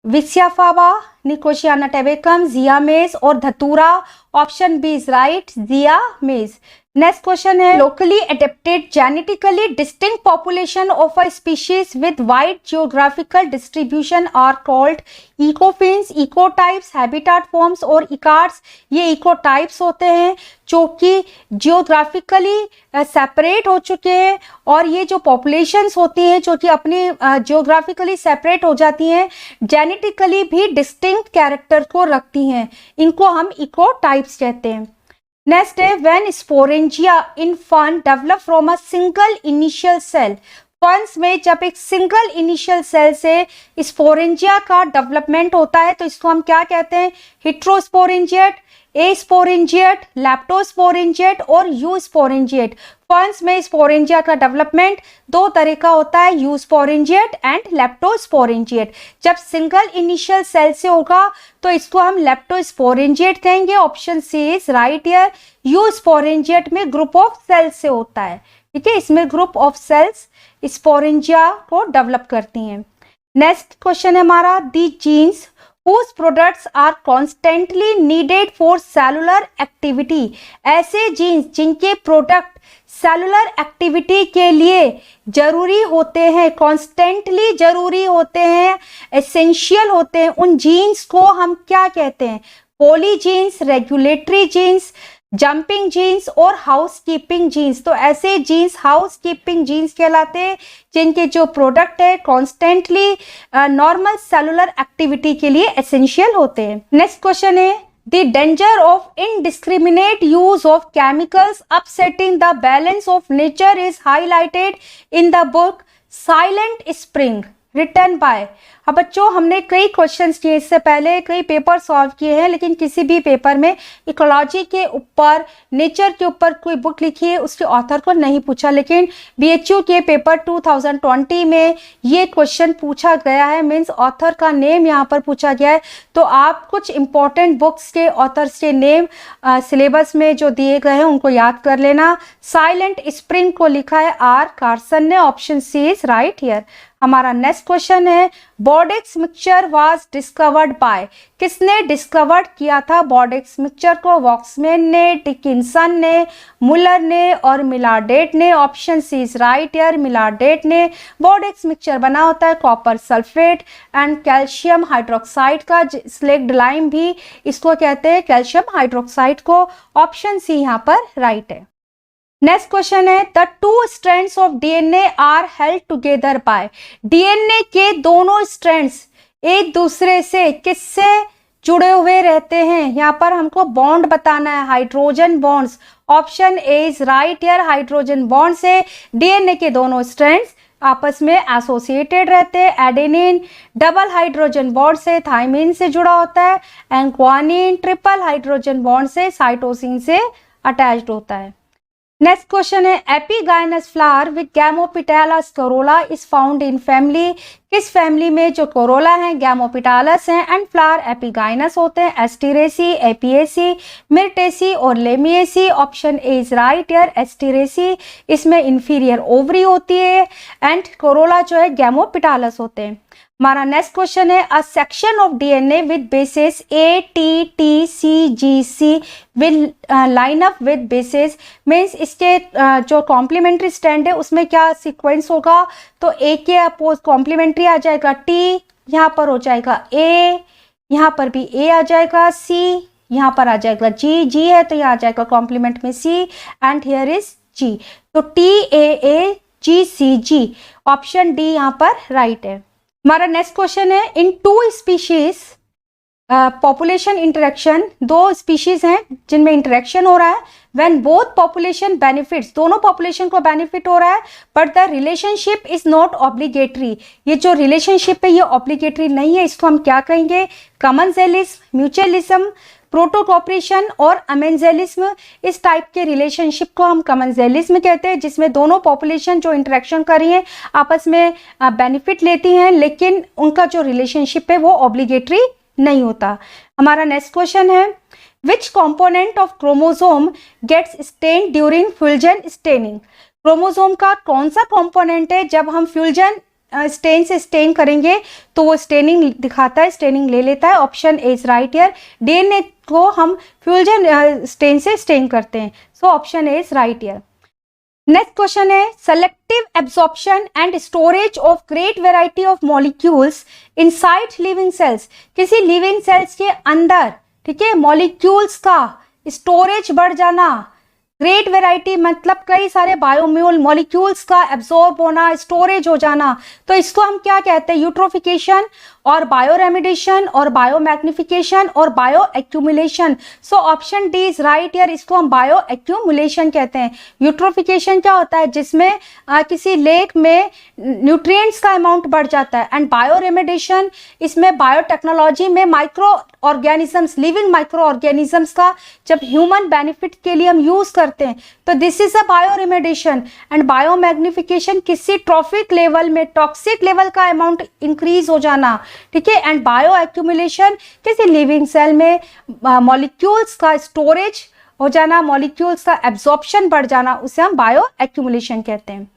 Vicia faba, Nicotiana tabacum, Zea mays और Datura. Option B is right, Zea mays. Next question है locally adapted genetically distinct population of a species with wide geographical distribution are called ecophenes, ecotypes, habitat forms और ecads. ये इकोटाइप्स होते हैं जो कि geographically separate हो चुके हैं, और ये जो पॉपुलेशंस होती हैं जो कि अपनी जियोग्राफिकली सेपरेट हो जाती हैं, जेनेटिकली भी डिस्टिंक्ट कैरेक्टर को रखती हैं, इनको हम इकोटाइप्स कहते हैं। नेक्स्ट है when sporangia in fern develop from a single initial cell. Ferns में जब एक सिंगल इनिशियल सेल से स्पोरेंजिया का डेवलपमेंट होता है तो इसको हम क्या कहते हैं? हेट्रोस्पोरेंजिएट, एस्पोरेंजिएट, लैप्टोस्पोरेंजिएट और यूस्पोरेंजिएट। फर्न्स में स्पोरेंजिया का डेवलपमेंट दो तरह का होता है, यूस्पोरेंजिएट एंड लैप्टोस्पोरेंजिएट। जब सिंगल इनिशियल सेल से होगा तो इसको हम लैप्टोस्पोरेंजिएट कहेंगे। Option C is right here. Eusporangiate में ग्रुप ऑफ सेल्स से होता है, ठीक है, इसमें ग्रुप ऑफ सेल्स स्पोरेंजिया को डेवलप करती हैं। नेक्स्ट क्वेश्चन है हमारा the genes whose products are constantly needed for cellular activity। ऐसे जीन्स जिनके प्रोडक्ट सेलुलर एक्टिविटी के लिए जरूरी होते हैं, कॉन्स्टेंटली जरूरी होते हैं, एसेंशियल होते हैं, उन जीन्स को हम क्या कहते हैं? Polygenes, regulatory genes, jumping genes और हाउस कीपिंग जीन्स। तो ऐसे जीन्स हाउस कीपिंग जीन्स कहलाते हैं जिनके जो प्रोडक्ट है कॉन्स्टेंटली नॉर्मल सेलुलर एक्टिविटी के लिए एसेंशियल होते हैं। नेक्स्ट क्वेश्चन है The danger of indiscriminate use of chemicals upsetting the balance of nature is highlighted in the book Silent Spring written by। अब बच्चों हमने कई क्वेश्चंस किए इससे पहले, कई पेपर सॉल्व किए हैं, लेकिन किसी भी पेपर में इकोलॉजी के ऊपर, नेचर के ऊपर कोई बुक लिखी है उसके ऑथर को नहीं पूछा। लेकिन बीएचयू के पेपर 2020 में ये क्वेश्चन पूछा गया है, मीन्स ऑथर का नेम यहाँ पर पूछा गया है। तो आप कुछ इंपॉर्टेंट बुक्स के ऑथर्स के नेम सिलेबस में जो दिए गए हैं उनको याद कर लेना। साइलेंट स्प्रिंग को लिखा है आर कार्सन ने, option C is right here. हमारा नेक्स्ट क्वेश्चन है Bordeaux mixture was discovered by. किसने डिस्कवर्ड किया था बोर्डेक्स मिक्सचर को? वॉक्समैन ने, डिकिंसन ने, मुलर ने और मिलार्डेट ने। Option C is right here, Millardet ने। बोर्डेक्स मिक्सचर बना होता है copper sulphate and calcium hydroxide का, स्लेक्ड लाइम भी इसको कहते हैं, कैल्शियम हाइड्रोक्साइड को। ऑप्शन सी यहाँ पर राइट है। नेक्स्ट क्वेश्चन है the two strands of DNA are held together by. DNA के दोनों स्ट्रैंड्स एक दूसरे से किससे जुड़े हुए रहते हैं? यहाँ पर हमको बॉन्ड बताना है, hydrogen bonds. Option A is right here, hydrogen bond से डीएनए के दोनों स्ट्रैंड्स आपस में एसोसिएटेड रहते हैं। एडेनिन डबल हाइड्रोजन बॉन्ड से थाइमिन से जुड़ा होता है and guanine triple hydrogen bond से साइटोसिन से अटैच्ड होता है। नेक्स्ट क्वेश्चन है epigynous flower with gamopetalous corolla is found in family. किस फैमिली में जो कोरोला है गैमोपिटालस हैं एंड फ्लावर एपिगाइनस होते हैं? एस्टीरेसी, एपिएसी, मिर्टेसी और Lamiaceae. Option A is right here, Asteraceae. इसमें इंफीरियर ओवरी होती है एंड कोरोला जो है गैमोपिटालस होते हैं। हमारा नेक्स्ट क्वेश्चन है a section of DNA with bases A T T C G C will line up with bases, means इसके जो कॉम्प्लीमेंट्री स्ट्रैंड है उसमें क्या सीक्वेंस होगा? तो ए के अपोज कॉम्प्लीमेंट्री आ जाएगा टी, यहाँ पर हो जाएगा ए, यहाँ पर भी ए आ जाएगा, सी यहाँ पर आ जाएगा, जी है तो यहाँ आ जाएगा कॉम्प्लीमेंट में C and here is G. तो T A G C G, option D यहाँ पर राइट है। हमारा नेक्स्ट क्वेश्चन है in two species population interaction. दो स्पीशीज हैं जिनमें इंटरेक्शन हो रहा है व्हेन बोथ पॉपुलेशन बेनिफिट्स, दोनों पॉपुलेशन को बेनिफिट हो रहा है but the relationship is not obligatory. ये जो रिलेशनशिप है ये ऑब्लिगेटरी नहीं है, इसको हम क्या कहेंगे? कमेंजेलिज्म, म्यूचुअलिज्म, प्रोटोकॉपरेशन और अमेंजेलिज्म। इस टाइप के रिलेशनशिप को हम कमेंजेलिज्म कहते हैं जिसमें दोनों पॉपुलेशन जो इंटरेक्शन कर रही हैं आपस में बेनिफिट लेती हैं, लेकिन उनका जो रिलेशनशिप है वो ऑब्लिगेटरी नहीं होता। हमारा नेक्स्ट क्वेश्चन है which component of chromosome gets stain during fusion staining. Chromosome का कौन सा कॉम्पोनेंट है जब हम फ्यूजन स्टेन से स्टेन करेंगे तो वो स्टेनिंग दिखाता है, स्टेनिंग ले लेता है? Option A is right here, DNA को हम फ्यूजन स्टेन से स्टेन करते हैं, so option A is right here. Next question है selective absorption and storage of great variety of molecules inside living cells. किसी लिविंग सेल्स के अंदर, ठीक है, मॉलिक्यूल्स का स्टोरेज बढ़ जाना, ग्रेट वेराइटी मतलब कई सारे बायोम्यूल मॉलिक्यूल्स का एब्जॉर्ब होना, स्टोरेज हो जाना, तो इसको हम क्या कहते हैं? यूट्रोफिकेशन और बायोरेमिडेशन और बायोमैग्निफिकेशन और bio accumulation. So option D is right here, इसको हम बायो एक्यूमुलेशन कहते हैं। यूट्रोफिकेशन क्या होता है? जिसमें किसी लेक में न्यूट्रिएंट्स का अमाउंट बढ़ जाता है एंड बायोरेमिडेशन इसमें बायोटेक्नोलॉजी में micro organisms, living micro organisms का जब ह्यूमन बेनिफिट के लिए हम यूज करते हैं तो this is a bioremediation. And biomagnification किसी ट्रॉफिक लेवल में टॉक्सिक लेवल का अमाउंट इंक्रीज हो जाना, ठीक है। एंड बायो एक्यूमुलेशन किसी लिविंग सेल में मॉलिक्यूल्स का स्टोरेज हो जाना, मॉलिक्यूल्स का एब्जॉर्प्शन बढ़ जाना, उसे हम बायो एक्यूमुलेशन कहते हैं।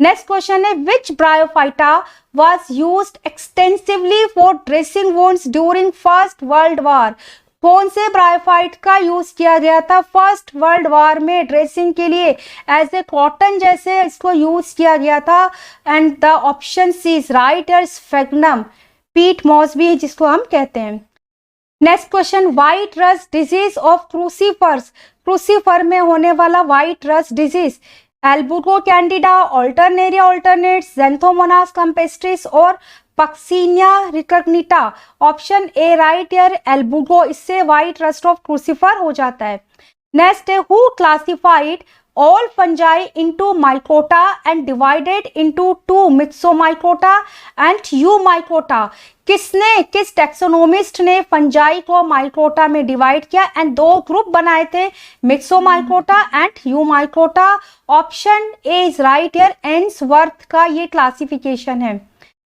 नेक्स्ट क्वेश्चन है which bryophyta was used extensively for dressing wounds during First World War. कौन से ब्रायोफाइट का यूज किया गया था फर्स्ट वर्ल्ड वॉर में ड्रेसिंग के लिए? एज ए कॉटन जैसे इसको यूज किया गया था and the option C is right, Sphagnum, peat moss भी जिसको हम कहते हैं। Next question, white rust disease of crucifers, crucifer में होने वाला white rust disease, Albugo candida, Alternaria alternata, Xanthomonas campestris और पक्सीनिया रिकग्निटा। Option A right here Albugo, इससे व्हाइट रस्ट ऑफ क्रूसीफर हो जाता है। नेक्स्ट है, who classified all fungi into mycota and divided into two, myxomycota and eumycota। किसने, किस टैक्सोनोमिस्ट ने फंजाई को माइकोटा में डिवाइड किया एंड दो ग्रुप बनाए थे, Myxomycota and Eumycota. Option A is right here, Ainsworth का ये क्लासिफिकेशन है।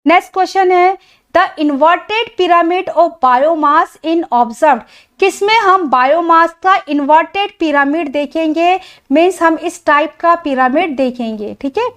नेक्स्ट क्वेश्चन है, the inverted pyramid of biomass in observed, किसमें हम बायोमास का इन्वर्टेड पिरामिड देखेंगे, मीन्स हम इस टाइप का पिरामिड देखेंगे, ठीक है।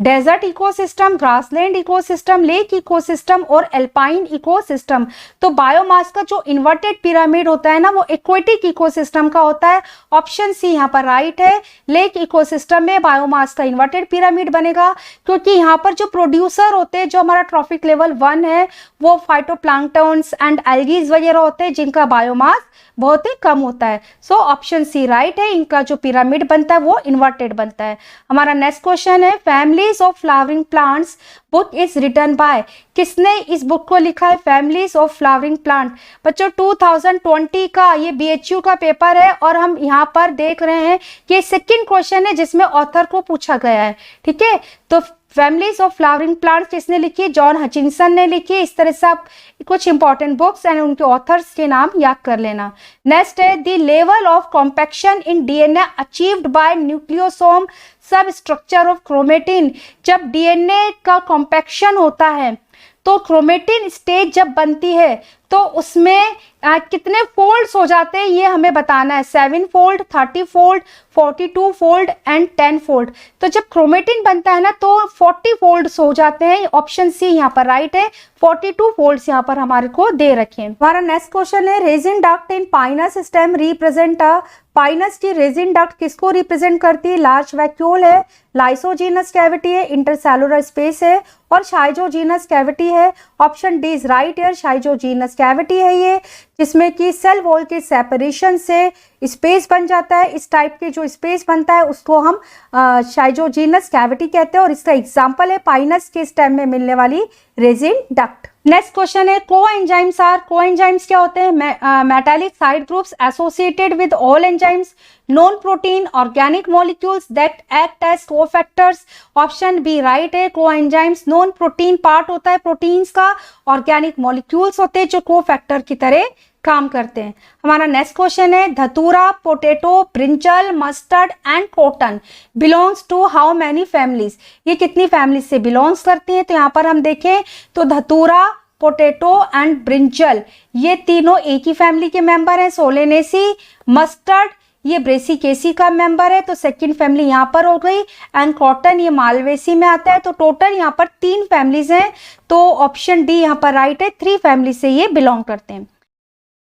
Desert ecosystem, grassland ecosystem, lake ecosystem और एल्पाइन इकोसिस्टम। तो बायोमास का जो इन्वर्टेड पिरामिड होता है ना, वो एक्वेटिक इकोसिस्टम का होता है। ऑप्शन सी यहाँ पर राइट है, लेक इकोसिस्टम में बायोमास का इन्वर्टेड पिरामिड बनेगा, क्योंकि यहाँ पर जो प्रोड्यूसर होते हैं, जो हमारा ट्रॉफिक लेवल 1 है, वो फाइटोप्लैंक्टन्स एंड एल्गीज वगैरह होते हैं, जिनका बायोमास बहुत ही कम होता है। सो ऑप्शन सी राइट है, इनका जो पिरामिड बनता है वो इन्वर्टेड बनता है। हमारा नेक्स्ट क्वेश्चन है, families of flowering plants book is written by, किसने इस बुक को लिखा है, फैमिलीज ऑफ फ्लावरिंग प्लांट। बच्चों 2020 का ये BHU का पेपर है और हम यहाँ पर देख रहे हैं कि सेकंड क्वेश्चन है जिसमें ऑथर को पूछा गया है, ठीक है। तो फैमिलीज ऑफ फ्लावरिंग प्लांट्स किसने लिखी, जॉन हचिंसन ने लिखी। इस तरह से आप कुछ इंपॉर्टेंट बुक्स एंड उनके ऑथर्स के नाम याद कर लेना। नेक्स्ट है, the level of compaction in DNA achieved by nucleosome सब स्ट्रक्चर ऑफ क्रोमेटिन। जब DNA का कॉम्पैक्शन होता है तो क्रोमेटिन स्टेज जब बनती है तो उसमें कितने फोल्ड्स हो जाते हैं ये हमें बताना है, 7 fold, 30 fold, 42 fold and 10 fold. तो जब क्रोमेटिन बनता है ना तो 40 फोल्ड्स हो जाते हैं। ऑप्शन सी यहाँ पर राइट है, 42 फोल्ड्स यहाँ पर हमारे को दे रखे हैं। हमारा नेक्स्ट क्वेश्चन है, resin duct in Pinus stem represent a, Pinus की रेजिन डक्ट किसको रिप्रेजेंट करती है, लार्ज वैक्यूल है, लाइसोजीनस कैविटी है, इंटरसेलुलर स्पेस है और शाइजोजीनस कैविटी है। ऑप्शन डी इज राइट है, शाइजोजीनस कैविटी है ये, जिसमें कि सेल वॉल के सेपरेशन से स्पेस बन जाता है। इस टाइप के जो स्पेस बनता है उसको हम शाइजोजीनस कैविटी कहते हैं और इसका एग्जांपल है पाइनस के स्टेम में मिलने वाली रेजिन डक्ट। नेक्स्ट क्वेश्चन है, कोएंजाइम्स आर, कोएंजाइम्स क्या होते हैं, metallic side groups associated with all enzymes, non protein organic molecules that act as cofactors. Option B right है, कोएंजाइम्स नॉन प्रोटीन पार्ट होता है प्रोटीन्स का, ऑर्गेनिक मॉलिक्यूल्स होते हैं जो कोफैक्टर की तरह काम करते हैं। हमारा नेक्स्ट क्वेश्चन है, datura, potato, brinjal, mustard and cotton belongs to how many families, ये कितनी फैमिलीज से बिलोंग्स करती हैं। तो यहाँ पर हम देखें तो धतूरा, पोटैटो एंड ब्रिंजल ये तीनों एक ही फैमिली के मेंबर हैं, सोलेनेसी। मस्टर्ड ये ब्रेसिकेसी का मेंबर है, तो सेकंड फैमिली यहाँ पर हो गई। एंड कॉटन ये मालवेसी में आता है। तो टोटल यहाँ पर 3 फैमिलीज हैं, तो ऑप्शन डी यहाँ पर राइट है, 3 फैमिली से ये बिलोंग करते हैं।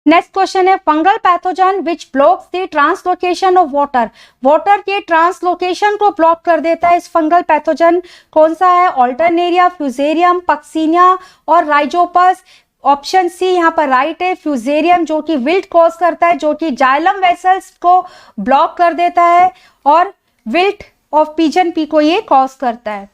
नेक्स्ट क्वेश्चन है, fungal pathogen which blocks the translocation of water, water के ट्रांसलोकेशन को ब्लॉक कर देता है इस फंगल पैथोजन कौन सा है, ऑल्टरनेरिया, फ्यूजेरियम, पक्सीनिया और राइजोपस। ऑप्शन सी यहाँ पर राइट है, फ्यूजेरियम जो कि विल्ट कॉज करता है, जो कि जाइलम वेसल्स को ब्लॉक कर देता है और विल्ट ऑफ पिजन पी को ये कॉज करता है।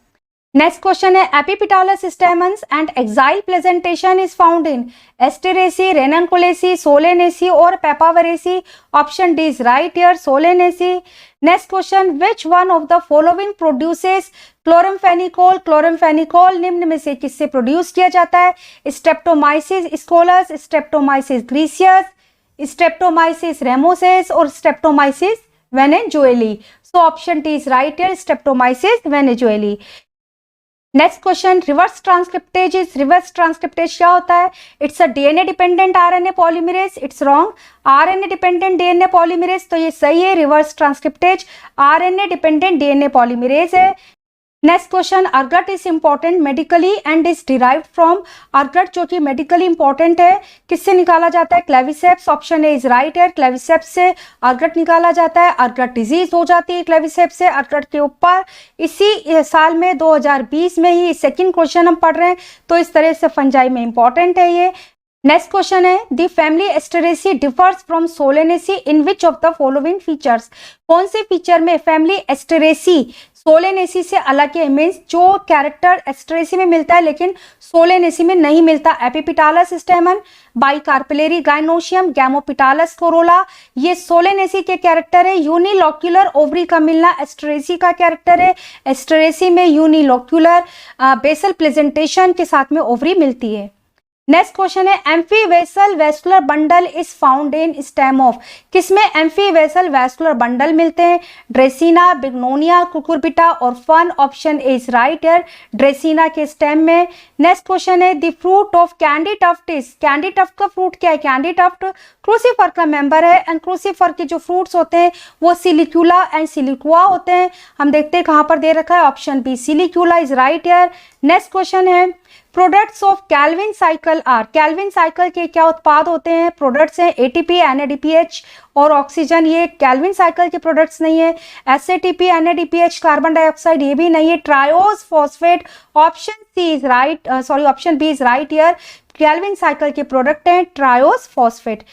नेक्स्ट क्वेश्चन है, epipetalous stamens and axile presentation is found in Asteraceae, Ranunculaceae, Solanaceae और Papaveraceae. Option D is right here, Solanaceae. Next question, which one of the following produces chloramphenicol, chloramphenicol निम्न में से किससे produce किया जाता है, Streptomyces scolus, Streptomyces griseus, Streptomyces ramosus और Streptomyces venezuelae. So option D is right here, Streptomyces venezuelae. Next question, reverse transcriptase, reverse transcriptase क्या होता है, it's a DNA dependent RNA polymerase, it's wrong. RNA dependent DNA polymerase, तो ये सही है, reverse transcriptase RNA dependent DNA polymerase है। Next question, ergot is important medically and is derived from, ergot जो कि मेडिकली इंपॉर्टेंट है किससे निकाला जाता है, Claviceps. Option A is right है, क्लेविसेप्स से अर्गट निकाला जाता है। अर्गट डिजीज हो जाती है क्लेविसेप्स से। अर्गट के ऊपर इसी साल में 2020 में ही सेकंड क्वेश्चन हम पढ़ रहे हैं, तो इस तरह से फंजाई में इंपॉर्टेंट है ये। नेक्स्ट क्वेश्चन है the family Asteraceae differs from Solanaceae in which of the following features. कौन से फीचर में फैमिली एस्टेरेसी सोलेनेसी से अलग है, मीन्स जो कैरेक्टर एस्टेरेसी में मिलता है लेकिन सोलेनेसी में नहीं मिलता। एपिपिटालस स्टेमन, बाइकार्पेलरी गाइनोशियम, गैमोपिटालस कोरोला, ये सोलेनेसी के कैरेक्टर है। यूनिलोक्यूलर ओवरी का मिलना एस्टेरेसी का कैरेक्टर है। एस्टेरेसी में यूनिलोक्यूलर बेसल प्रेजेंटेशन के साथ में ओवरी मिलती है। नेक्स्ट क्वेश्चन है amphivasal vascular bundle is found in stem of. किसमें एम्फीवेसल वैस्कुलर बंडल मिलते हैं? ड्रेसिना, बिग्नोनिया, कुकुरबिटा और fern. Option A is right है, ड्रेसिना के स्टेम में। नेक्स्ट क्वेश्चन है the fruit of candytuft is. Candytuft का fruit क्या है? कैंडी टफ्ट क्रूसीफर का मेंबर है एंड क्रूसीफर के जो फ्रूट्स होते हैं वो सिलिक्यूला एंड सिलिकुआ होते हैं। हम देखते हैं कहां पर दे रखा है, option B silicula is right है। नेक्स्ट क्वेश्चन है products of Calvin cycle are. Calvin cycle के क्या उत्पाद होते हैं? प्रोडक्ट्स हैं एटीपी, NADPH और ऑक्सीजन। ये कैल्विन साइकिल के प्रोडक्ट्स नहीं है। SATP, NADPH, कार्बन डाइऑक्साइड ये भी नहीं है। Triose phosphate, option C is right, option B is right here. Calvin cycle के प्रोडक्ट हैं ट्रायोस फॉस्फेट।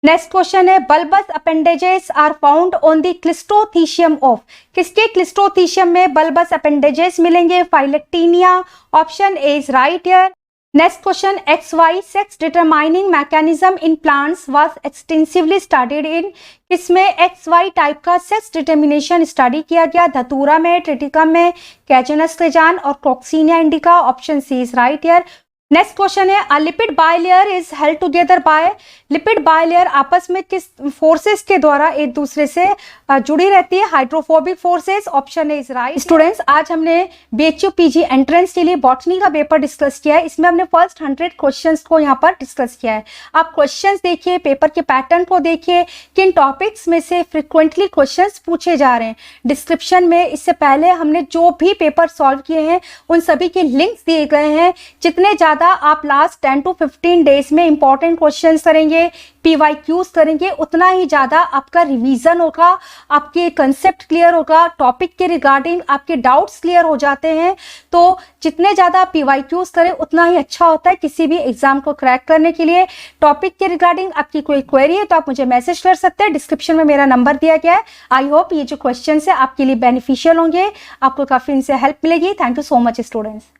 नेक्स्ट क्वेश्चन है bulbous appendages are found on the cleistothecium of. किसके क्लिस्टोथीशियम में bulbous appendages मिलेंगे? Phyllactinia. Option A is right here. Next question XY sex determining mechanism in plants was extensively studied in. किसमें XY type का sex determination study किया गया? धतूरा में, Triticum में, कैचनस क्लेजान और Coccinia indica. Option C is right here. Next question है a lipid bilayer is held together by. Lipid bilayer आपस में किस फोर्सेस के द्वारा एक दूसरे से जुड़ी रहती है? Hydrophobic forces. Option is right. Students आज हमने BHU PG एंट्रेंस के लिए बॉटनी का पेपर डिस्कस किया है। इसमें हमने फर्स्ट 100 क्वेश्चंस को यहाँ पर डिस्कस किया है। आप क्वेश्चंस देखिए, पेपर के पैटर्न को देखिए, किन टॉपिक्स में से फ्रिक्वेंटली क्वेश्चंस पूछे जा रहे हैं। डिस्क्रिप्शन में इससे पहले हमने जो भी पेपर सॉल्व किए हैं उन सभी के लिंक्स दिए गए हैं। जितने ज्यादा आप लास्ट 10 to 15 डेज में इंपॉर्टेंट क्वेश्चंस करेंगे, PYQs करेंगे, उतना ही ज्यादा आपका रिवीजन होगा, आपके कंसेप्ट क्लियर होगा, टॉपिक के रिगार्डिंग आपके डाउट्स क्लियर हो जाते हैं। तो जितने ज्यादा PYQs करें उतना ही अच्छा होता है किसी भी एग्जाम को क्रैक करने के लिए। टॉपिक के रिगार्डिंग आपकी कोई क्वेरी है तो आप मुझे मैसेज कर सकते हैं, डिस्क्रिप्शन में मेरा नंबर दिया गया है। आई होप ये जो क्वेश्चन है आपके लिए बेनिफिशियल होंगे, आपको काफी इनसे हेल्प मिलेगी। Thank you so much students.